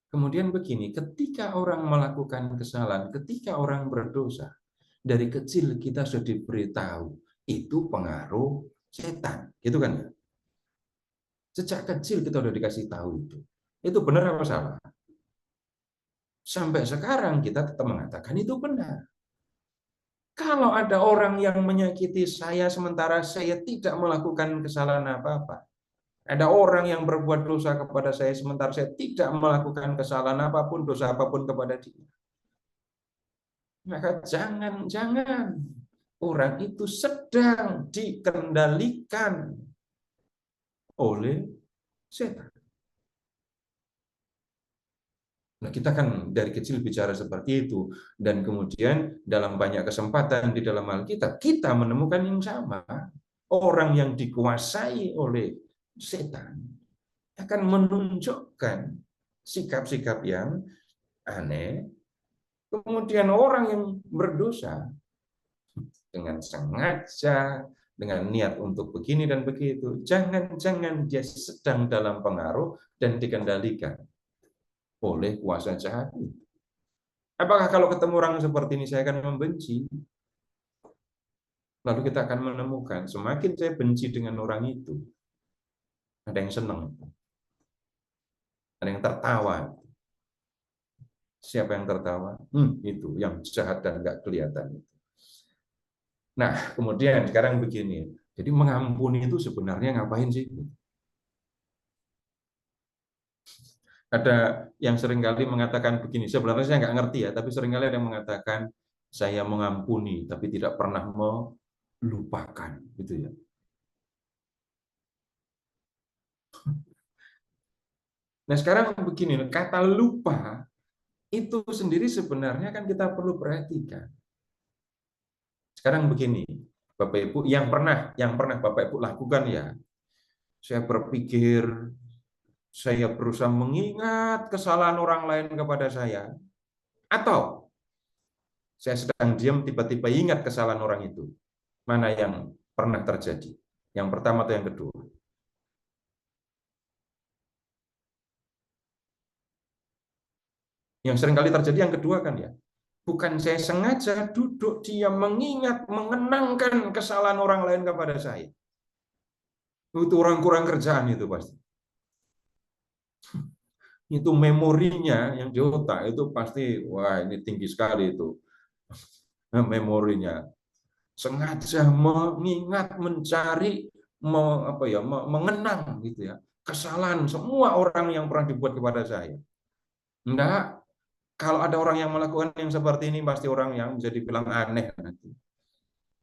Kemudian begini, ketika orang melakukan kesalahan, ketika orang berdosa, dari kecil kita sudah diberitahu itu pengaruh setan, gitu kan ya? Sejak kecil kita sudah dikasih tahu itu. Itu benar apa salah? Sampai sekarang kita tetap mengatakan itu benar. Kalau ada orang yang menyakiti saya sementara saya tidak melakukan kesalahan apa-apa, ada orang yang berbuat dosa kepada saya sementara saya tidak melakukan kesalahan apapun, dosa apapun kepada dia, maka jangan-jangan orang itu sedang dikendalikan oleh setan. Nah, kita kan dari kecil bicara seperti itu, dan kemudian dalam banyak kesempatan di dalam Alkitab kita menemukan yang sama. Orang yang dikuasai oleh setan akan menunjukkan sikap-sikap yang aneh. Kemudian orang yang berdosa dengan sengaja, dengan niat untuk begini dan begitu, jangan-jangan dia sedang dalam pengaruh dan dikendalikan oleh kuasa jahat. Apakah kalau ketemu orang seperti ini saya akan membenci? Lalu kita akan menemukan semakin saya benci dengan orang itu, ada yang senang, ada yang tertawa. Siapa yang tertawa? Itu yang jahat dan nggak kelihatan. Nah, kemudian sekarang begini. Jadi mengampuni itu sebenarnya ngapain sih? Ada yang seringkali mengatakan begini, sebenarnya saya nggak ngerti ya, tapi seringkali ada yang mengatakan saya mengampuni, tapi tidak pernah melupakan, gitu ya. Nah sekarang begini, kata lupa itu sendiri sebenarnya kan kita perlu perhatikan. Sekarang begini, Bapak Ibu, yang pernah Bapak Ibu lakukan ya, saya berpikir, saya berusaha mengingat kesalahan orang lain kepada saya, atau saya sedang diam tiba-tiba ingat kesalahan orang itu. Mana yang pernah terjadi? Yang pertama atau yang kedua? Yang seringkali terjadi yang kedua kan ya. Bukan saya sengaja duduk diam mengingat, mengenangkan kesalahan orang lain kepada saya. Itu orang kurang kerjaan itu pasti. Itu memorinya yang di otak itu pasti, wah ini tinggi sekali itu. Memorinya. Sengaja mengingat, mencari, mengenang gitu ya. Kesalahan semua orang yang pernah dibuat kepada saya. Enggak. Kalau ada orang yang melakukan yang seperti ini, pasti orang yang bisa dibilang aneh nanti.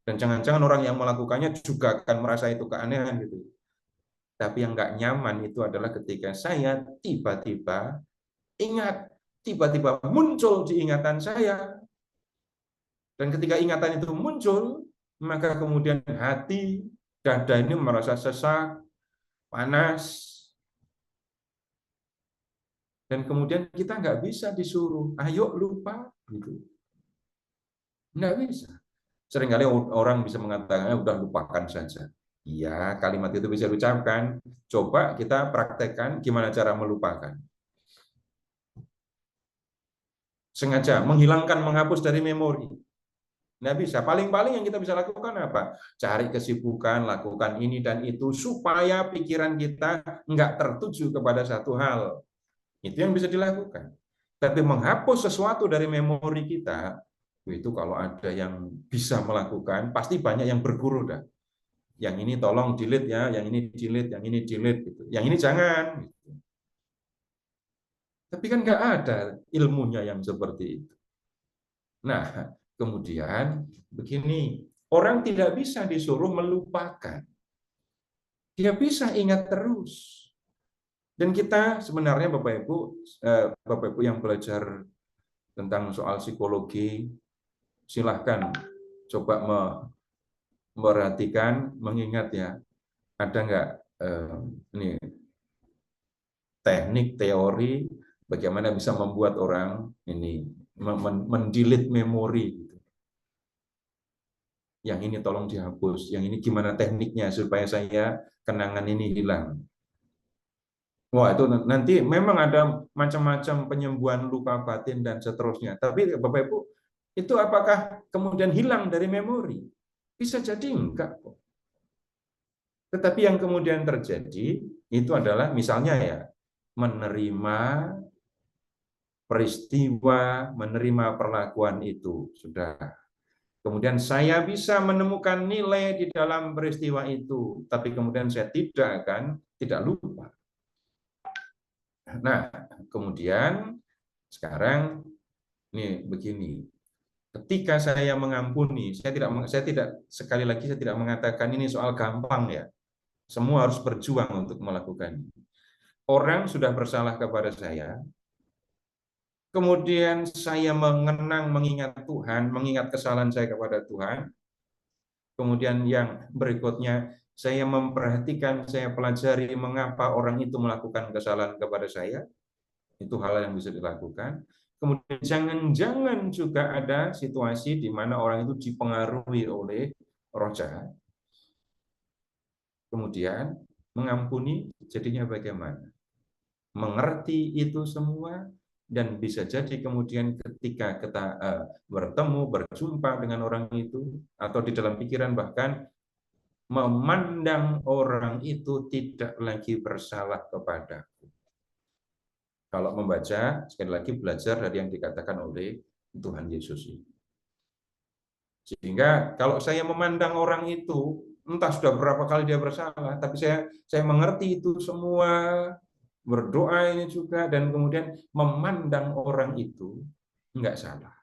Dan jangan-jangan orang yang melakukannya juga akan merasa itu keanehan gitu. Tapi yang nggak nyaman itu adalah ketika saya tiba-tiba ingat, tiba-tiba muncul di ingatan saya. Dan ketika ingatan itu muncul, maka kemudian hati, dada ini merasa sesak, panas. Dan kemudian kita nggak bisa disuruh, ayo lupa, gitu. Nggak bisa. Seringkali orang bisa mengatakan, udah lupakan saja. Iya, kalimat itu bisa diucapkan. Coba kita praktekkan gimana cara melupakan. Sengaja menghilangkan, menghapus dari memori. Nggak bisa. Paling-paling yang kita bisa lakukan apa? Cari kesibukan, lakukan ini dan itu, supaya pikiran kita nggak tertuju kepada satu hal. Itu yang bisa dilakukan. Tapi menghapus sesuatu dari memori kita, itu kalau ada yang bisa melakukan, pasti banyak yang berguru dah. Yang ini tolong delete ya, yang ini delete, yang ini delete, gitu. Yang ini jangan. Gitu. Tapi kan nggak ada ilmunya yang seperti itu. Nah, kemudian begini, Orang tidak bisa disuruh melupakan. Dia bisa ingat terus. Dan kita sebenarnya Bapak Ibu yang belajar tentang soal psikologi, silahkan coba memperhatikan, mengingat ya, ada nggak ini teknik, teori, bagaimana bisa membuat orang ini mendelete memori. Yang ini tolong dihapus, yang ini gimana tekniknya supaya saya kenangan ini hilang. Wah, itu nanti memang ada macam-macam penyembuhan luka batin dan seterusnya. Tapi Bapak Ibu, itu apakah kemudian hilang dari memori? Bisa jadi enggak. Tetapi yang kemudian terjadi itu adalah misalnya ya, menerima peristiwa, menerima perlakuan itu sudah. Kemudian saya bisa menemukan nilai di dalam peristiwa itu, tapi kemudian saya tidak lupa. Nah, kemudian sekarang ini begini. Ketika saya mengampuni, saya tidak sekali lagi saya tidak mengatakan ini soal gampang ya. Semua harus berjuang untuk melakukan. Orang sudah bersalah kepada saya, kemudian saya mengingat Tuhan, mengingat kesalahan saya kepada Tuhan. Kemudian yang berikutnya, saya memperhatikan, saya pelajari mengapa orang itu melakukan kesalahan kepada saya. Itu hal yang bisa dilakukan. Kemudian jangan-jangan juga ada situasi di mana orang itu dipengaruhi oleh roh jahat. Kemudian mengampuni jadinya bagaimana? Mengerti itu semua, dan bisa jadi kemudian ketika kita bertemu, berjumpa dengan orang itu, atau di dalam pikiran bahkan memandang orang itu tidak lagi bersalah kepadaku. Kalau membaca, sekali lagi belajar dari yang dikatakan oleh Tuhan Yesus ini. Sehingga kalau saya memandang orang itu, entah sudah berapa kali dia bersalah, tapi saya mengerti itu semua, berdoa ini juga, dan kemudian memandang orang itu enggak salah.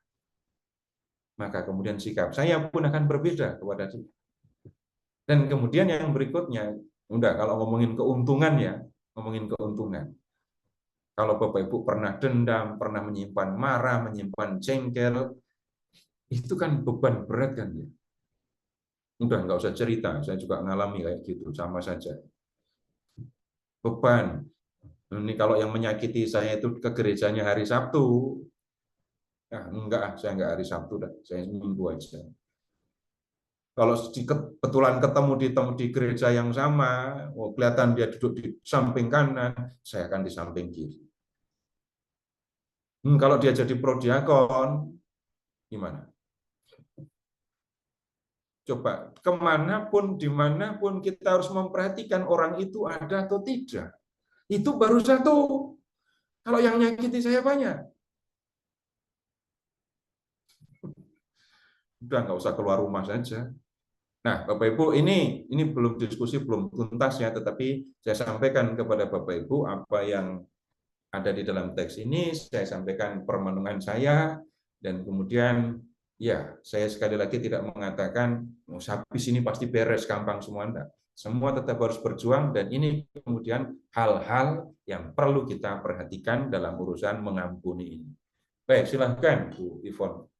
Maka kemudian sikap saya pun akan berbeda kepada dia. Dan kemudian yang berikutnya, kalau ngomongin keuntungan ya, ngomongin keuntungan. Kalau Bapak Ibu pernah dendam, pernah menyimpan marah, menyimpan jengkel, itu kan beban berat kan ya. Udah nggak usah cerita, saya juga ngalami kayak gitu, sama saja. Beban. Ini kalau yang menyakiti saya itu ke gerejanya hari Sabtu, enggak, saya enggak hari Sabtu dah, saya Minggu aja. Kalau kebetulan ketemu di gereja yang sama, kelihatan dia duduk di samping kanan, saya akan di samping kiri. Kalau dia jadi prodiakon, gimana? Coba, kemanapun, dimanapun kita harus memperhatikan orang itu ada atau tidak. Itu baru satu. Kalau yang nyakiti saya banyak. Udah nggak usah keluar rumah saja. Nah, Bapak Ibu, ini belum diskusi, belum tuntas ya, tetapi saya sampaikan kepada Bapak Ibu apa yang ada di dalam teks ini, saya sampaikan permenungan saya, dan kemudian ya, saya sekali lagi tidak mengatakan habis ini pasti beres, gampang semua, enggak. Semua tetap harus berjuang, dan ini kemudian hal-hal yang perlu kita perhatikan dalam urusan mengampuni ini. Baik, silahkan Bu Yvonne.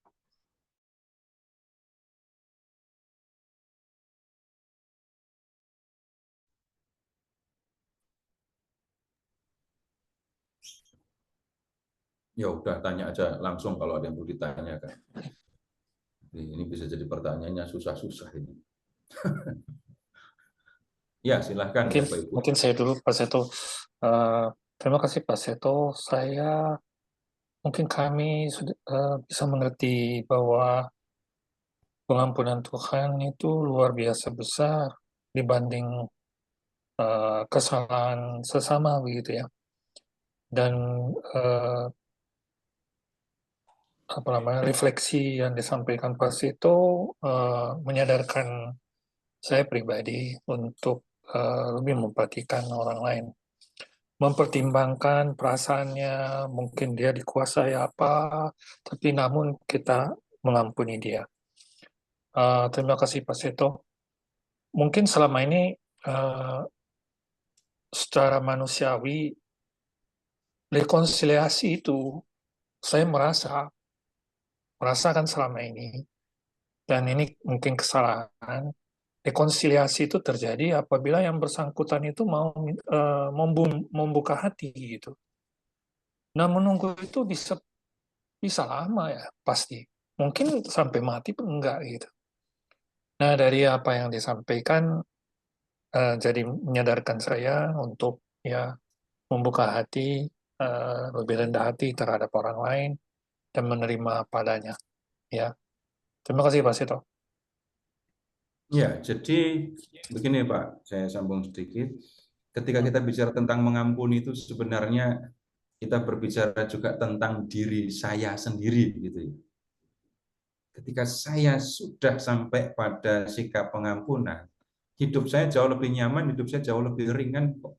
Ya udah, tanya aja langsung kalau ada yang mau ditanyakan. Ini bisa jadi pertanyaannya susah-susah ini. Ya, silahkan. Mungkin saya dulu, Pak Seto. Terima kasih Pak Seto. Mungkin kami sudah bisa mengerti bahwa pengampunan Tuhan itu luar biasa besar dibanding kesalahan sesama begitu ya. Dan refleksi yang disampaikan Pak Seto menyadarkan saya pribadi untuk lebih memperhatikan orang lain, mempertimbangkan perasaannya, mungkin dia dikuasai apa, tapi namun kita mengampuni dia. Terima kasih Pak Seto. Mungkin selama ini secara manusiawi rekonsiliasi itu saya merasakan selama ini, dan ini mungkin kesalahan. Rekonsiliasi itu terjadi apabila yang bersangkutan itu mau membuka hati gitu. Nah, menunggu itu bisa lama ya, pasti. Mungkin sampai mati pun enggak gitu. Nah, dari apa yang disampaikan, jadi menyadarkan saya untuk ya membuka hati, lebih rendah hati terhadap orang lain, dan menerima padanya. Ya, terima kasih Pak Sito. Ya, jadi begini Pak, saya sambung sedikit. Ketika kita bicara tentang mengampuni itu sebenarnya kita berbicara juga tentang diri saya sendiri gitu ya. Ketika saya sudah sampai pada sikap pengampunan, hidup saya jauh lebih nyaman, hidup saya jauh lebih ringan kok.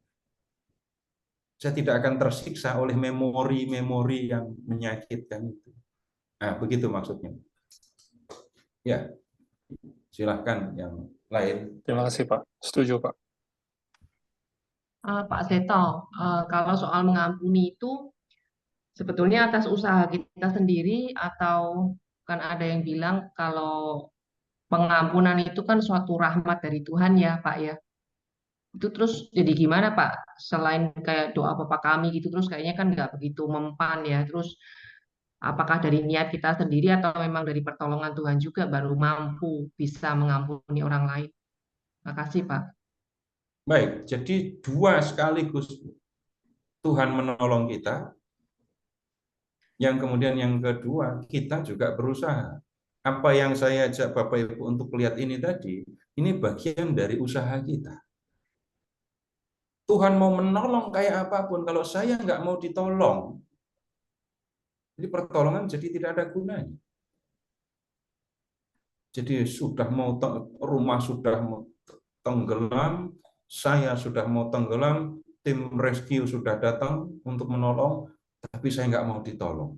Saya tidak akan tersiksa oleh memori-memori yang menyakitkan itu. Nah, begitu maksudnya. Ya, silahkan yang lain. Terima kasih Pak. Setuju Pak. Pak Seto, kalau soal mengampuni itu sebetulnya atas usaha kita sendiri atau kan ada yang bilang kalau pengampunan itu kan suatu rahmat dari Tuhan ya Pak ya. Itu terus jadi gimana Pak? Selain kayak doa Bapa kami gitu terus kayaknya kan nggak begitu mempan ya. Terus apakah dari niat kita sendiri atau memang dari pertolongan Tuhan juga baru mampu bisa mengampuni orang lain? Makasih Pak. Baik, jadi dua sekaligus Tuhan menolong kita. Yang kemudian yang kedua, kita juga berusaha. Apa yang saya ajak Bapak Ibu untuk lihat ini tadi, ini bagian dari usaha kita. Tuhan mau menolong kayak apapun, kalau saya nggak mau ditolong, jadi pertolongan jadi tidak ada gunanya. Jadi sudah mau rumah sudah mau tenggelam, saya sudah mau tenggelam, tim rescue sudah datang untuk menolong, tapi saya nggak mau ditolong.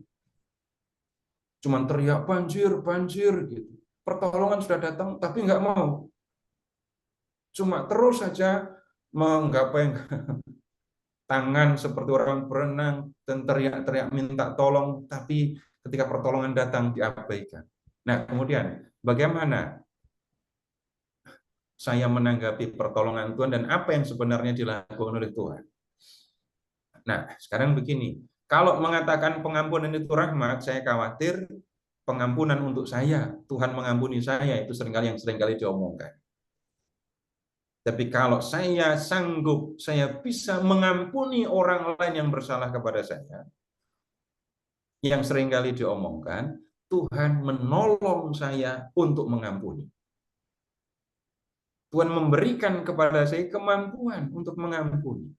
Cuman teriak banjir, banjir gitu. Pertolongan sudah datang, tapi nggak mau. Cuma terus saja menggapai tangan seperti orang berenang dan teriak-teriak minta tolong, tapi ketika pertolongan datang diabaikan. Nah, kemudian bagaimana saya menanggapi pertolongan Tuhan dan apa yang sebenarnya dilakukan oleh Tuhan? Nah, sekarang begini, kalau mengatakan pengampunan itu rahmat, saya khawatir pengampunan untuk saya, Tuhan mengampuni saya, itu seringkali diomongkan. Tapi kalau saya sanggup, saya bisa mengampuni orang lain yang bersalah kepada saya, yang seringkali diomongkan, Tuhan menolong saya untuk mengampuni. Tuhan memberikan kepada saya kemampuan untuk mengampuni.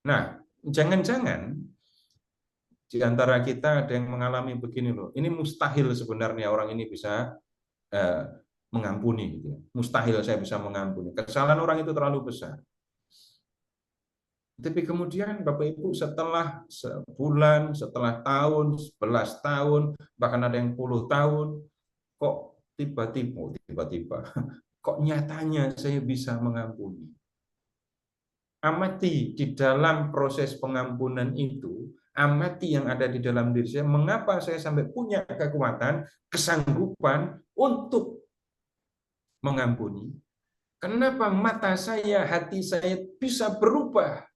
Nah, jangan-jangan di antara kita ada yang mengalami begini loh, ini mustahil sebenarnya orang ini bisa mengampuni. Gitu. Mustahil saya bisa mengampuni. Kesalahan orang itu terlalu besar. Tapi kemudian Bapak Ibu setelah sebulan, setelah tahun, 11 tahun, bahkan ada yang 10 tahun, kok tiba-tiba, kok nyatanya saya bisa mengampuni. Amati di dalam proses pengampunan itu, amati yang ada di dalam diri saya, mengapa saya sampai punya kekuatan, kesanggupan untuk mengampuni. Kenapa mata saya, hati saya bisa berubah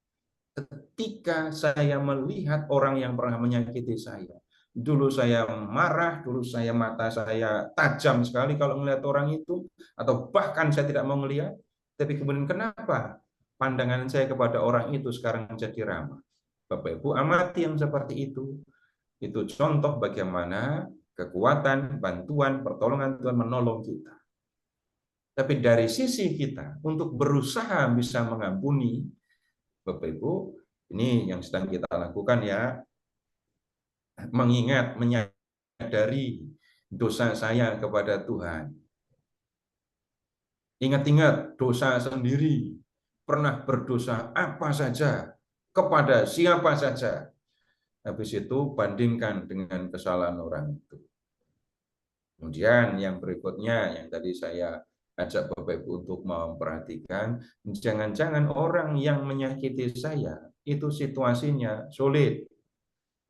ketika saya melihat orang yang pernah menyakiti saya. Dulu saya marah, dulu mata saya tajam sekali kalau melihat orang itu, atau bahkan saya tidak mau melihat. Tapi kemudian kenapa pandangan saya kepada orang itu sekarang jadi ramah? Bapak Ibu amati yang seperti itu. Itu contoh bagaimana kekuatan, bantuan, pertolongan Tuhan menolong kita. Tapi dari sisi kita, untuk berusaha bisa mengampuni, Bapak Ibu, ini yang sedang kita lakukan ya, mengingat, menyadari dosa saya kepada Tuhan. Ingat-ingat dosa sendiri, pernah berdosa apa saja, kepada siapa saja. Habis itu bandingkan dengan kesalahan orang itu. Kemudian yang berikutnya yang tadi saya ajak Bapak Ibu untuk memperhatikan, jangan-jangan orang yang menyakiti saya itu situasinya sulit,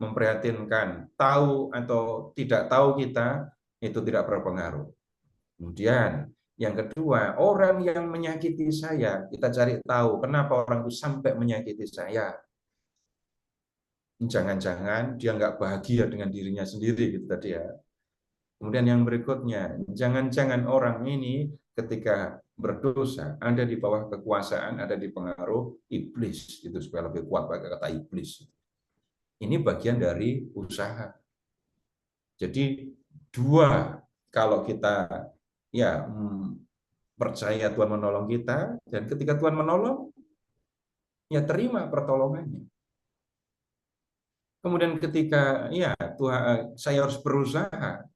memprihatinkan, tahu atau tidak tahu kita itu tidak berpengaruh. Kemudian yang kedua, orang yang menyakiti saya, kita cari tahu kenapa orang itu sampai menyakiti saya. Jangan-jangan dia nggak bahagia dengan dirinya sendiri gitu tadi ya. Kemudian yang berikutnya, jangan-jangan orang ini ketika berdosa ada di bawah kekuasaan, ada di pengaruh iblis, itu supaya lebih kuat pakai kata iblis. Ini bagian dari usaha. Jadi dua, kalau kita ya percaya Tuhan menolong kita, dan ketika Tuhan menolong, ya terima pertolongannya. Kemudian ketika ya Tuhan, saya harus berusaha,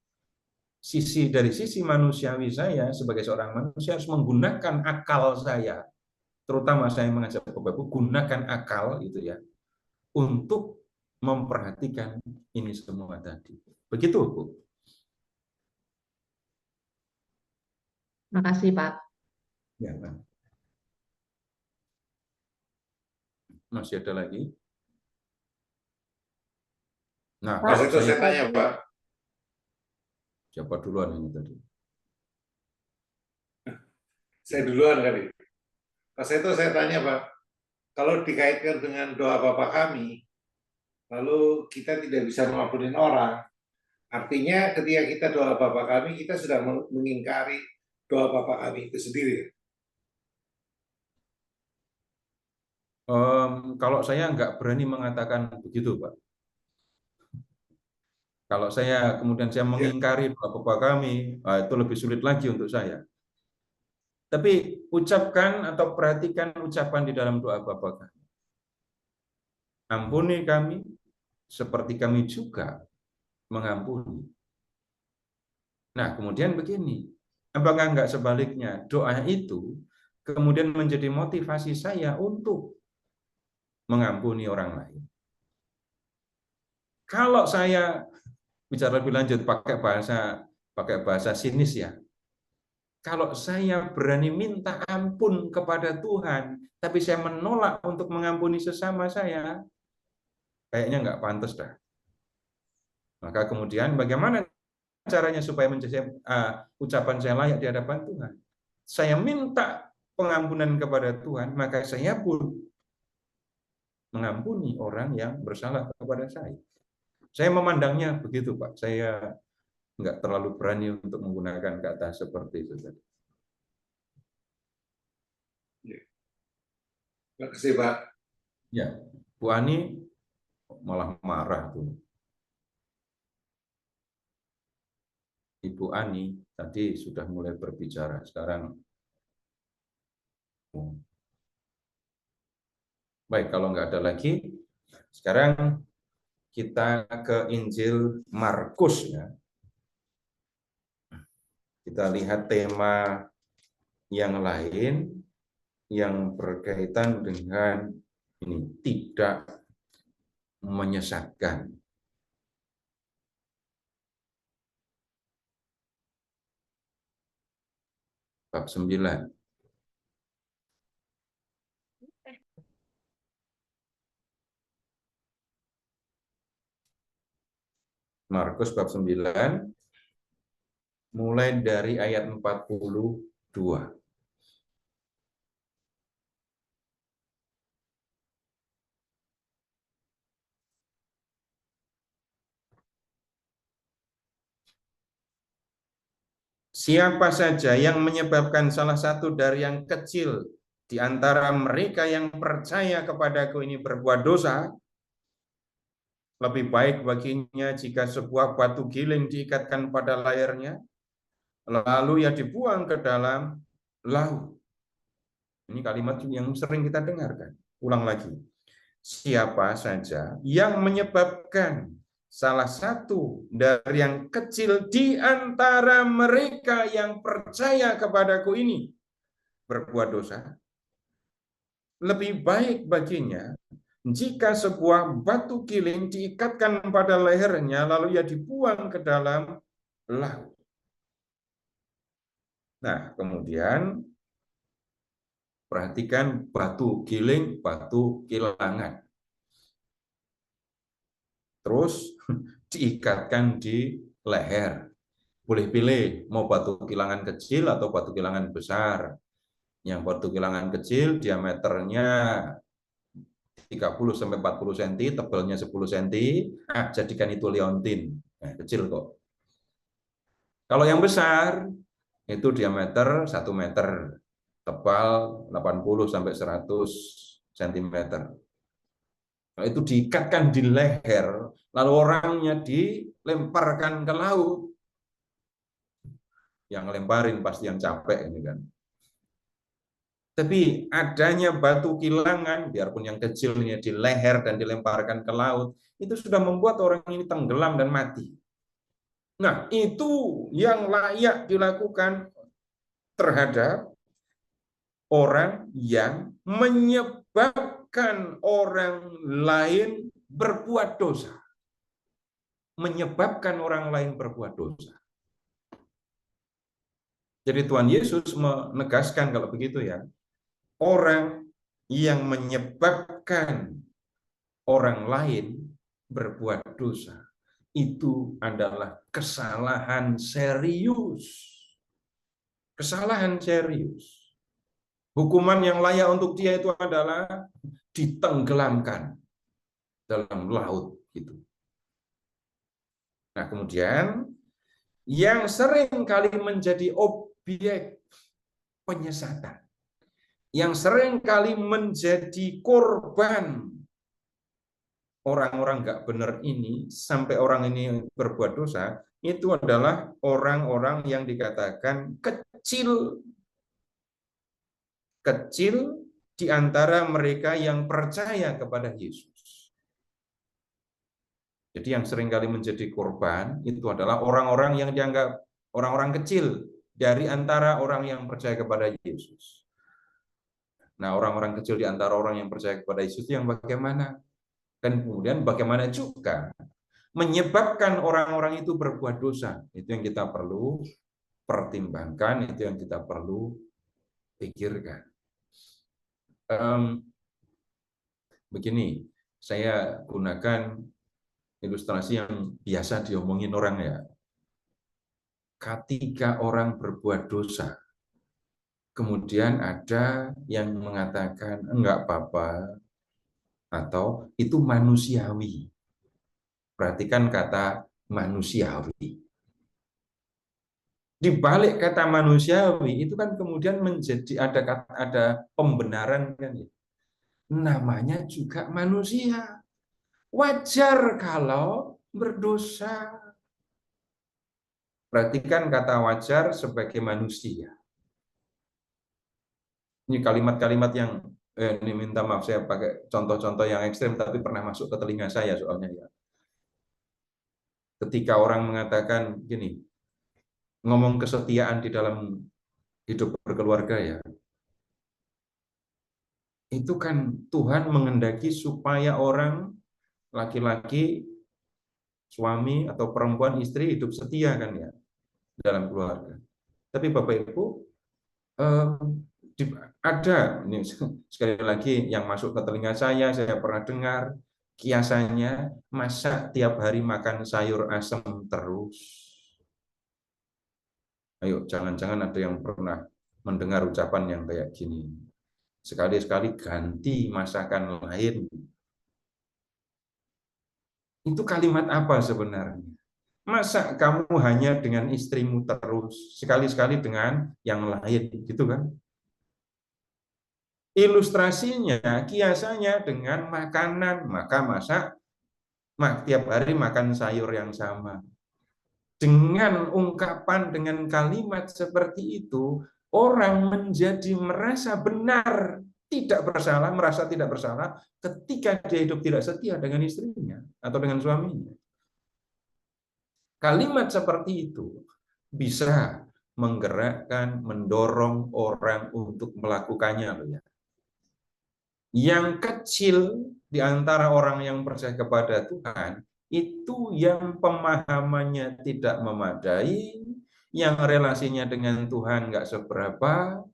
dari sisi manusiawi saya sebagai seorang manusia harus menggunakan akal saya, terutama saya mengajak Bapak Ibu gunakan akal itu ya untuk memperhatikan ini semua tadi. Begitu, Bu. Makasih, Pak. Ya, Pak. Masih ada lagi? Nah, kalau saya tanya, Pak. Siapa duluan ini tadi? Saya duluan kali. Pas itu saya tanya, Pak, kalau dikaitkan dengan doa Bapa kami, lalu kita tidak bisa mengampunin orang, artinya ketika kita doa Bapa kami, kita sudah mengingkari doa Bapa kami itu sendiri. Kalau saya nggak berani mengatakan begitu, Pak. Kalau saya kemudian saya mengingkari doa Bapa kami, itu lebih sulit lagi untuk saya. Tapi ucapkan atau perhatikan ucapan di dalam doa Bapa kami. Ampuni kami seperti kami juga mengampuni. Nah, kemudian begini, apakah enggak sebaliknya doa itu kemudian menjadi motivasi saya untuk mengampuni orang lain? Kalau saya bicara lebih lanjut pakai bahasa sinis ya. Kalau saya berani minta ampun kepada Tuhan, tapi saya menolak untuk mengampuni sesama saya, kayaknya nggak pantas dah. Maka kemudian bagaimana caranya supaya menjadi ucapan saya layak di hadapan Tuhan? Saya minta pengampunan kepada Tuhan, maka saya pun mengampuni orang yang bersalah kepada saya. Saya memandangnya begitu, Pak. Saya nggak terlalu berani untuk menggunakan kata seperti itu. Terima kasih, Pak. Ya, Bu Ani malah marah tuh. Ibu Ani tadi sudah mulai berbicara, sekarang baik, kalau nggak ada lagi, sekarang kita ke Injil Markus ya. Kita lihat tema yang lain yang berkaitan dengan ini, tidak menyesatkan. Bab 9. Markus bab 9 mulai dari ayat 42. Siapa saja yang menyebabkan salah satu dari yang kecil di antara mereka yang percaya kepadaku ini berbuat dosa, lebih baik baginya jika sebuah batu giling diikatkan pada layarnya, lalu ia dibuang ke dalam laut. Ini kalimat yang sering kita dengarkan. Ulang lagi. Siapa saja yang menyebabkan salah satu dari yang kecil di antara mereka yang percaya kepadaku ini berbuat dosa, lebih baik baginya jika sebuah batu giling diikatkan pada lehernya lalu ia dibuang ke dalam laut. Nah, kemudian perhatikan batu giling, batu kilangan. Terus diikatkan di leher. Boleh pilih mau batu kilangan kecil atau batu kilangan besar. Yang batu kilangan kecil diameternya 30 sampai 40 cm, tebalnya 10 cm, jadikan itu liontin. Nah, kecil kok. Kalau yang besar itu diameter 1 meter, tebal 80 sampai 100 cm. Nah, itu diikatkan di leher, lalu orangnya dilemparkan ke laut. Yang lemparin pasti yang capek ini kan. Tapi adanya batu kilangan, biarpun yang kecilnya di leher dan dilemparkan ke laut, itu sudah membuat orang ini tenggelam dan mati. Nah, itu yang layak dilakukan terhadap orang yang menyebabkan orang lain berbuat dosa. Menyebabkan orang lain berbuat dosa. Jadi Tuhan Yesus menegaskan kalau begitu ya, orang yang menyebabkan orang lain berbuat dosa itu adalah kesalahan serius. Kesalahan serius. Hukuman yang layak untuk dia itu adalah ditenggelamkan dalam laut gitu. Nah, kemudian yang sering kali menjadi objek penyesatan, yang sering kali menjadi korban orang-orang nggak benar ini, sampai orang ini berbuat dosa, itu adalah orang-orang yang dikatakan kecil. Kecil di antara mereka yang percaya kepada Yesus. Jadi yang sering kali menjadi korban itu adalah orang-orang yang dianggap orang-orang kecil dari antara orang yang percaya kepada Yesus. Nah, orang-orang kecil di antara orang yang percaya kepada Yesus itu yang bagaimana? Dan kemudian bagaimana juga menyebabkan orang-orang itu berbuat dosa. Itu yang kita perlu pertimbangkan, itu yang kita perlu pikirkan. Begini, saya gunakan ilustrasi yang biasa diomongin orang ya. Ketika orang berbuat dosa, kemudian ada yang mengatakan enggak apa-apa, atau itu manusiawi. Perhatikan kata manusiawi. Di balik kata manusiawi itu kan kemudian menjadi ada pembenaran kan ya. Namanya juga manusia. Wajar kalau berdosa. Perhatikan kata wajar sebagai manusia. Ini kalimat-kalimat yang ini minta maaf saya pakai contoh-contoh yang ekstrem tapi pernah masuk ke telinga saya soalnya ya. Ketika orang mengatakan gini, ngomong kesetiaan di dalam hidup berkeluarga ya, itu kan Tuhan menghendaki supaya orang laki-laki, suami atau perempuan istri hidup setia kan ya dalam keluarga. Tapi Bapak Ibu ada ini sekali lagi yang masuk ke telinga saya pernah dengar kiasannya, masa tiap hari makan sayur asem terus. Ayo, jangan-jangan ada yang pernah mendengar ucapan yang kayak gini. Sekali-sekali ganti masakan lain. Itu kalimat apa sebenarnya? Masa kamu hanya dengan istrimu terus, sekali-sekali dengan yang lain, gitu kan? Ilustrasinya, kiasannya dengan makanan, maka tiap hari makan sayur yang sama. Dengan ungkapan, dengan kalimat seperti itu, orang menjadi merasa benar, merasa tidak bersalah ketika dia hidup tidak setia dengan istrinya atau dengan suaminya. Kalimat seperti itu bisa menggerakkan, mendorong orang untuk melakukannya. Yang kecil di antara orang yang percaya kepada Tuhan, itu yang pemahamannya tidak memadai, yang relasinya dengan Tuhan nggak seberapa,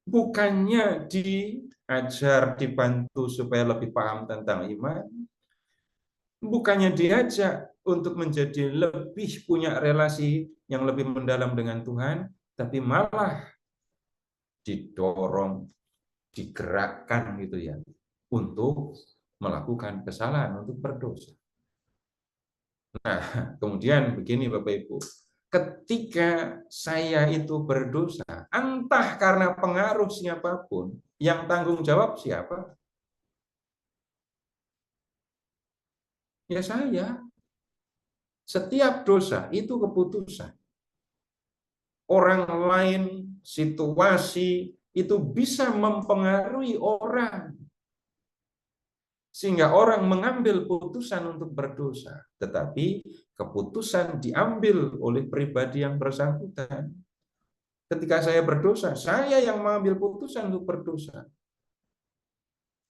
bukannya diajar, dibantu supaya lebih paham tentang iman, bukannya diajak untuk menjadi lebih punya relasi yang lebih mendalam dengan Tuhan, tapi malah didorong, digerakkan gitu ya, untuk melakukan kesalahan, untuk berdosa. Nah, kemudian begini Bapak Ibu, ketika saya itu berdosa, entah karena pengaruh siapapun, yang tanggung jawab siapa? Ya saya. Setiap dosa itu keputusan. Orang lain, situasi, itu bisa mempengaruhi orang. Sehingga orang mengambil putusan untuk berdosa. Tetapi keputusan diambil oleh pribadi yang bersangkutan. Ketika saya berdosa, saya yang mengambil putusan untuk berdosa.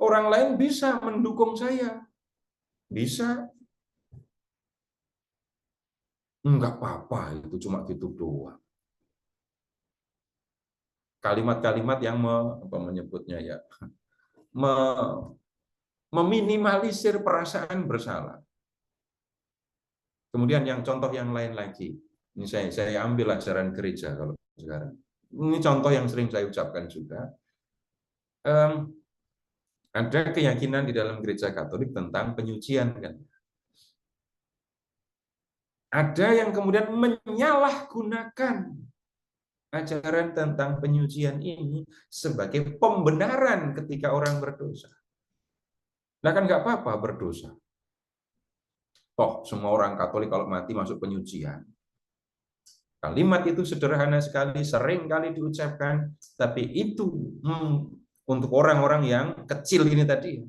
Orang lain bisa mendukung saya. Bisa. Enggak apa-apa, itu cuma gitu doang. Kalimat-kalimat yang menyebutnya ya, meminimalisir perasaan bersalah. Kemudian yang contoh yang lain lagi, ini saya ambil ajaran gereja kalau sekarang. Ini contoh yang sering saya ucapkan juga. Ada keyakinan di dalam gereja Katolik tentang penyucian kan. Ada yang kemudian menyalahgunakan ajaran tentang penyucian ini sebagai pembenaran ketika orang berdosa. Nah kan nggak apa-apa berdosa. Toh semua orang Katolik kalau mati masuk penyucian. Kalimat itu sederhana sekali, sering kali diucapkan, tapi itu untuk orang-orang yang kecil ini tadi,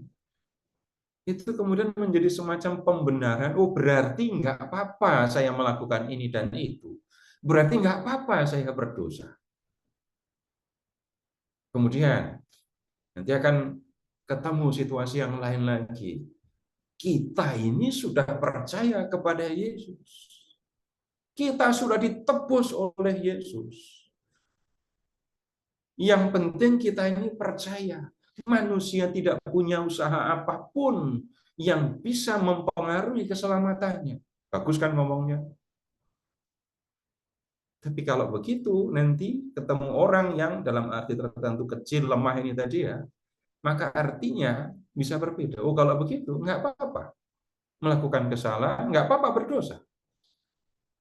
itu kemudian menjadi semacam pembenaran. Oh berarti nggak apa-apa saya melakukan ini dan itu. Berarti nggak apa-apa saya berdosa. Kemudian nanti akan ketemu situasi yang lain lagi. Kita ini sudah percaya kepada Yesus. Kita sudah ditebus oleh Yesus. Yang penting kita ini percaya. Manusia tidak punya usaha apapun yang bisa mempengaruhi keselamatannya. Bagus kan ngomongnya? Tapi kalau begitu, nanti ketemu orang yang dalam arti tertentu kecil, lemah ini tadi ya, maka artinya bisa berbeda. Oh kalau begitu, nggak apa-apa. Melakukan kesalahan, nggak apa-apa berdosa.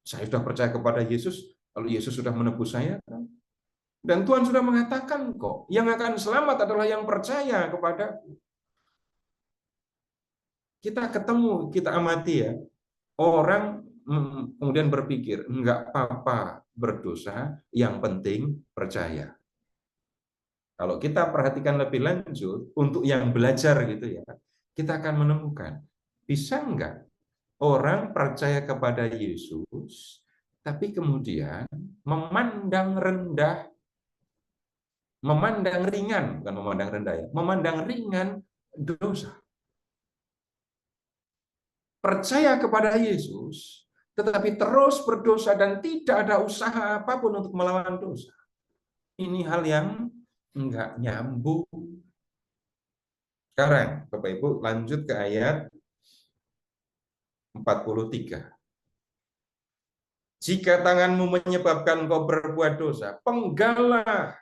Saya sudah percaya kepada Yesus, kalau Yesus sudah menebus saya, dan Tuhan sudah mengatakan kok, yang akan selamat adalah yang percaya kepadaku. Kita ketemu, kita amati ya, orang kemudian berpikir, enggak apa-apa berdosa, yang penting percaya. Kalau kita perhatikan lebih lanjut, untuk yang belajar gitu ya, kita akan menemukan, bisa enggak orang percaya kepada Yesus, tapi kemudian memandang rendah, memandang ringan, bukan memandang rendah ya, memandang ringan dosa. Percaya kepada Yesus, tetapi terus berdosa dan tidak ada usaha apapun untuk melawan dosa. Ini hal yang enggak nyambung. Sekarang, Bapak Ibu, lanjut ke ayat 43. Jika tanganmu menyebabkan engkau berbuat dosa, penggalah.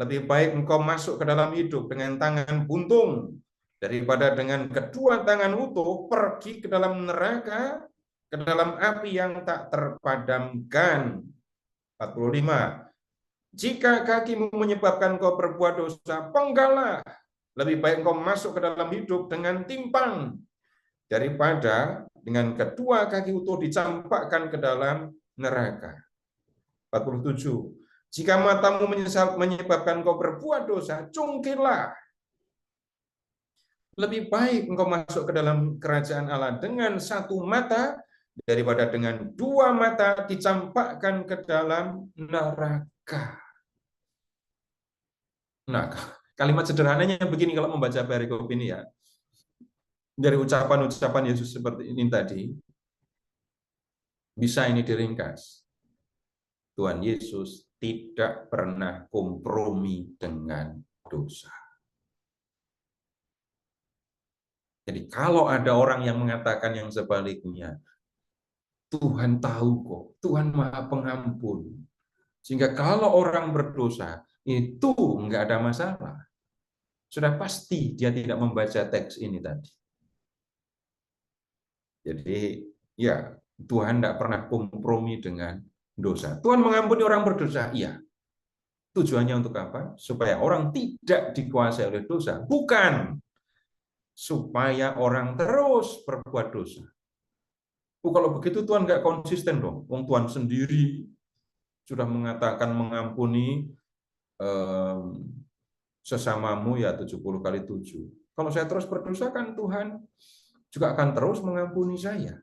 Lebih baik engkau masuk ke dalam hidup dengan tangan buntung daripada dengan kedua tangan utuh pergi ke dalam neraka, ke dalam api yang tak terpadamkan. 45. Jika kakimu menyebabkan engkau berbuat dosa, penggalah. Lebih baik engkau masuk ke dalam hidup dengan timpang daripada dengan kedua kaki utuh dicampakkan ke dalam neraka. 47. Jika matamu menyebabkan engkau berbuat dosa, cungkillah. Lebih baik engkau masuk ke dalam kerajaan Allah dengan satu mata daripada dengan dua mata dicampakkan ke dalam neraka. Nah, kalimat sederhananya begini kalau membaca perikop ini ya. Dari ucapan-ucapan Yesus seperti ini tadi, Bisa ini diringkas. Tuhan Yesus tidak pernah kompromi dengan dosa. Jadi kalau ada orang yang mengatakan yang sebaliknya, Tuhan tahu kok, Tuhan Maha Pengampun. Sehingga kalau orang berdosa, itu enggak ada masalah. Sudah pasti dia tidak membaca teks ini tadi. Jadi, ya, Tuhan tidak pernah kompromi dengan dosa. Tuhan mengampuni orang berdosa, iya. Tujuannya untuk apa? Supaya orang tidak dikuasai oleh dosa. Bukan supaya orang terus berbuat dosa. Kalau begitu Tuhan nggak konsisten dong. Tuhan sendiri sudah mengatakan mengampuni sesamamu ya 70 kali 7. Kalau saya terus berdosa kan Tuhan juga akan terus mengampuni saya.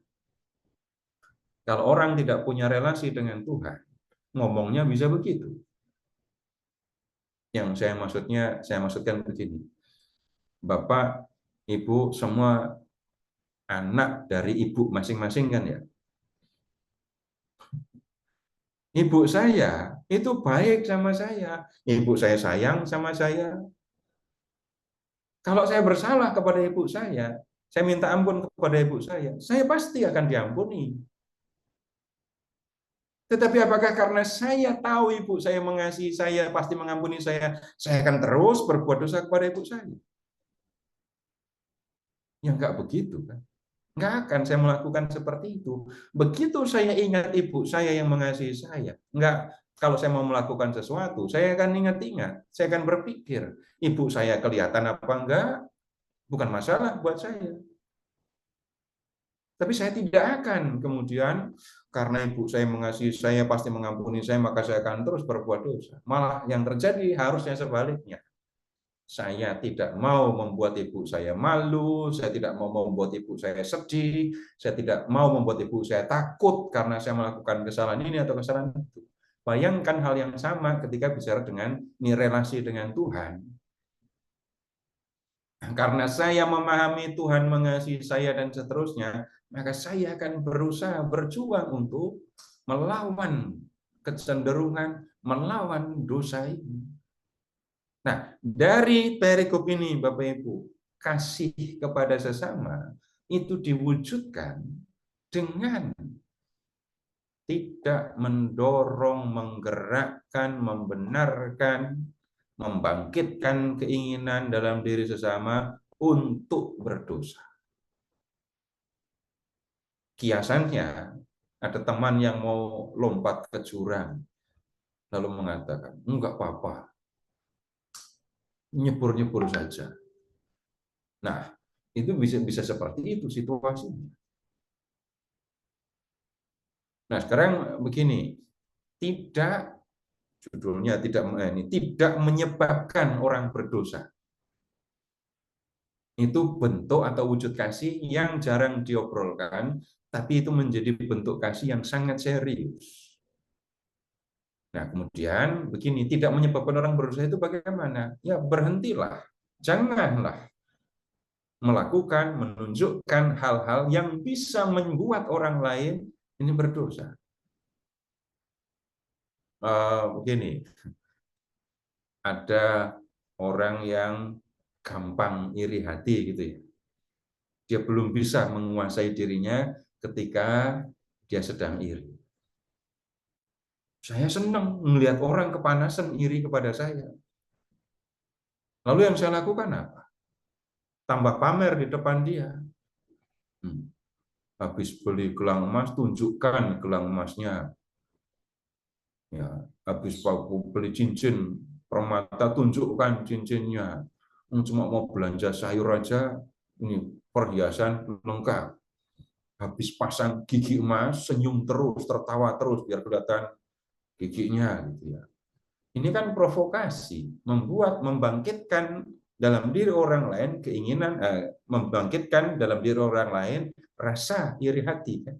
Kalau orang tidak punya relasi dengan Tuhan, ngomongnya bisa begitu. Yang saya maksudkan begini. Bapak, Ibu semua anak dari ibu masing-masing kan ya. Ibu saya itu baik sama saya. Ibu saya sayang sama saya. Kalau saya bersalah kepada ibu saya minta ampun kepada ibu saya pasti akan diampuni. Tetapi apakah karena saya tahu ibu saya mengasihi saya, pasti mengampuni saya akan terus berbuat dosa kepada ibu saya? Ya enggak begitu kan. Enggak akan saya melakukan seperti itu. Begitu saya ingat ibu saya yang mengasihi saya, kalau saya mau melakukan sesuatu, saya akan ingat-ingat, saya akan berpikir, ibu saya kelihatan apa enggak, bukan masalah buat saya. Tapi saya tidak akan kemudian, karena ibu saya mengasihi saya, pasti mengampuni saya, maka saya akan terus berbuat dosa. Malah yang terjadi harusnya sebaliknya. Saya tidak mau membuat ibu saya malu, saya tidak mau membuat ibu saya sedih, saya tidak mau membuat ibu saya takut karena saya melakukan kesalahan ini atau kesalahan itu. Bayangkan hal yang sama ketika bicara dengan relasi dengan Tuhan. Karena saya memahami Tuhan mengasihi saya dan seterusnya, maka saya akan berusaha berjuang untuk melawan kecenderungan, melawan dosa ini. Nah, dari perikop ini, Bapak Ibu, kasih kepada sesama itu diwujudkan dengan tidak mendorong, menggerakkan, membenarkan, membangkitkan keinginan dalam diri sesama untuk berdosa. Kiasannya, ada teman yang mau lompat ke jurang, lalu mengatakan, enggak apa-apa, nyebur-nyebur saja. Nah, itu bisa seperti itu situasinya. Nah, sekarang begini, judulnya tidak menyebabkan orang berdosa. Itu bentuk atau wujud kasih yang jarang diobrolkan, tapi itu menjadi bentuk kasih yang sangat serius. Nah, kemudian begini, tidak menyebabkan orang berdosa itu bagaimana? Ya, berhentilah. Janganlah melakukan, menunjukkan hal-hal yang bisa membuat orang lain ini berdosa. Begini, ada orang yang gampang iri hati gitu ya. Dia belum bisa menguasai dirinya ketika dia sedang iri. Saya senang melihat orang kepanasan iri kepada saya. Lalu yang saya lakukan apa? Tambah pamer di depan dia. Habis beli gelang emas, tunjukkan gelang emasnya. Ya, habis beli cincin permata, tunjukkan cincinnya. Cuma mau belanja sayur aja, ini perhiasan lengkap. Habis pasang gigi emas, senyum terus, tertawa terus biar kelihatan giginya gitu ya. Ini kan provokasi, membangkitkan dalam diri orang lain keinginan, membangkitkan dalam diri orang lain rasa iri hati kan.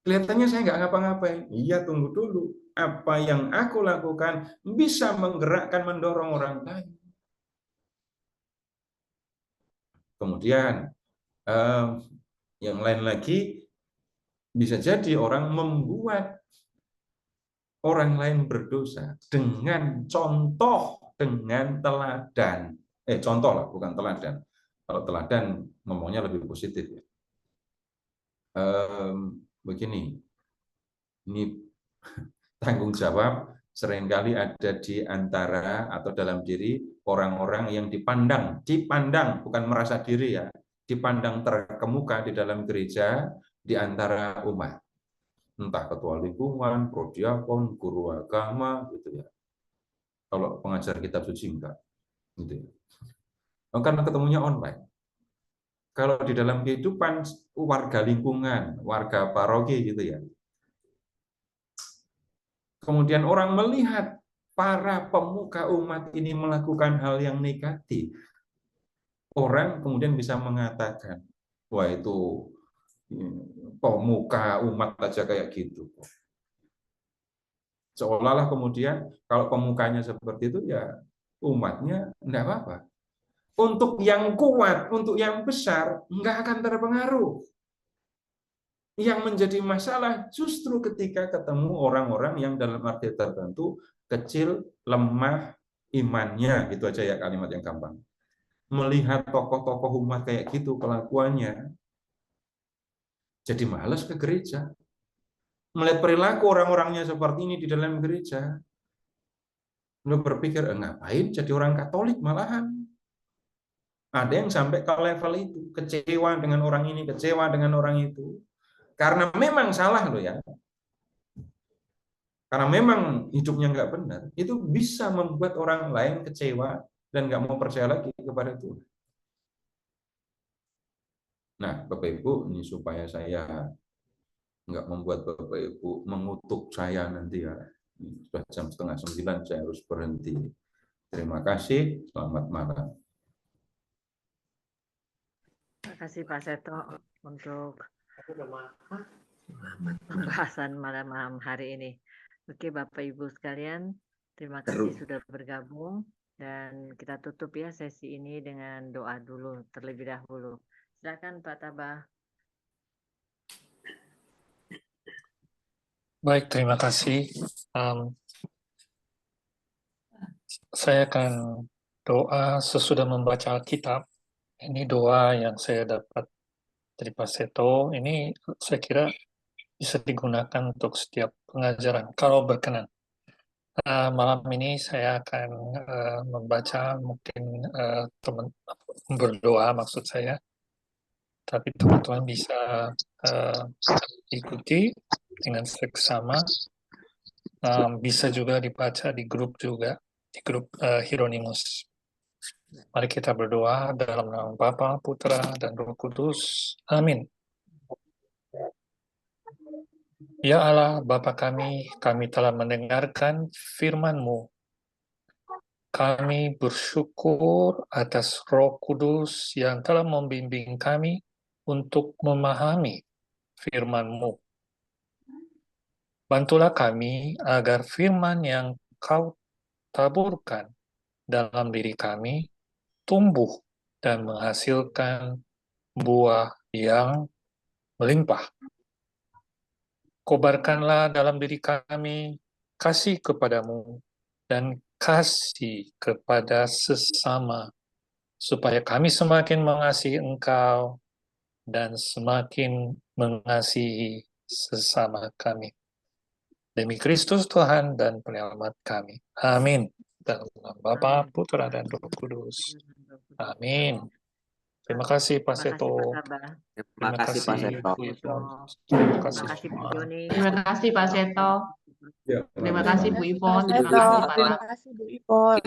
Kelihatannya saya nggak ngapa-ngapain. Iya, tunggu dulu. Apa yang aku lakukan bisa menggerakkan, mendorong orang lain. Kemudian Yang lain lagi, bisa jadi orang membuat orang lain berdosa dengan contoh, dengan teladan. Contoh lah, bukan teladan. Kalau teladan ngomongnya lebih positif ya. Begini, ini tanggung jawab seringkali ada di antara atau dalam diri orang-orang yang dipandang bukan merasa diri ya, dipandang terkemuka di dalam gereja di antara umat. Entah ketua lingkungan, prodiakon, guru agama, gitu ya. Kalau pengajar kitab suci enggak, gitu ya. Karena ketemunya online. Kalau di dalam kehidupan warga lingkungan, warga paroki, gitu ya. Kemudian orang melihat para pemuka umat ini melakukan hal yang negatif. Orang kemudian bisa mengatakan, wah itu pemuka umat aja kayak gitu. Seolah-olah kemudian kalau pemukanya seperti itu ya umatnya enggak apa-apa. Untuk yang kuat, untuk yang besar enggak akan terpengaruh. Yang menjadi masalah justru ketika ketemu orang-orang yang dalam arti tertentu kecil, lemah imannya, gitu aja ya kalimat yang gampang. Melihat tokoh-tokoh umat kayak gitu kelakuannya, jadi malas ke gereja. Melihat perilaku orang-orangnya seperti ini di dalam gereja, lu berpikir, ngapain jadi orang Katolik malahan? Ada yang sampai ke level itu, kecewa dengan orang ini, kecewa dengan orang itu. Karena memang salah loh ya. Karena memang hidupnya nggak benar, itu bisa membuat orang lain kecewa dan nggak mau percaya lagi kepada Tuhan. Nah, Bapak Ibu, ini supaya saya nggak membuat Bapak Ibu mengutuk saya nanti ya. Sudah jam 8:30 saya harus berhenti. Terima kasih, selamat malam. Terima kasih Pak Seto untuk pembahasan malam hari ini. Oke Bapak Ibu sekalian, terima kasih sudah bergabung dan kita tutup ya sesi ini dengan doa dulu terlebih dahulu. Silakan Pak Tabah. Baik, terima kasih. Saya akan doa sesudah membaca Alkitab. Ini doa yang saya dapat dari Pak Seto. Ini saya kira bisa digunakan untuk setiap pengajaran, kalau berkenan. Malam ini saya akan membaca, mungkin teman berdoa maksud saya, tapi teman-teman bisa ikuti dengan seksama. Bisa juga dibaca di grup juga, di grup Hieronymus. Mari kita berdoa dalam nama Bapa, Putra, dan Roh Kudus. Amin. Ya Allah, Bapa kami telah mendengarkan firman-Mu. Kami bersyukur atas Roh Kudus yang telah membimbing kami untuk memahami firman-Mu. Bantulah kami agar firman yang Kau taburkan dalam diri kami tumbuh dan menghasilkan buah yang melimpah. Kobarkanlah dalam diri kami kasih kepadamu dan kasih kepada sesama, supaya kami semakin mengasihi Engkau dan semakin mengasihi sesama kami. Demi Kristus Tuhan dan Penyelamat kami. Amin. Dalam nama Bapa, Putra, dan Roh Kudus. Amin. Terima kasih Pak Seto. Terima kasih Pak Seto. Terima kasih Pak Joni. Terima kasih Pak Seto. Terima kasih Bu Ivon. Terima kasih Bu Ivon.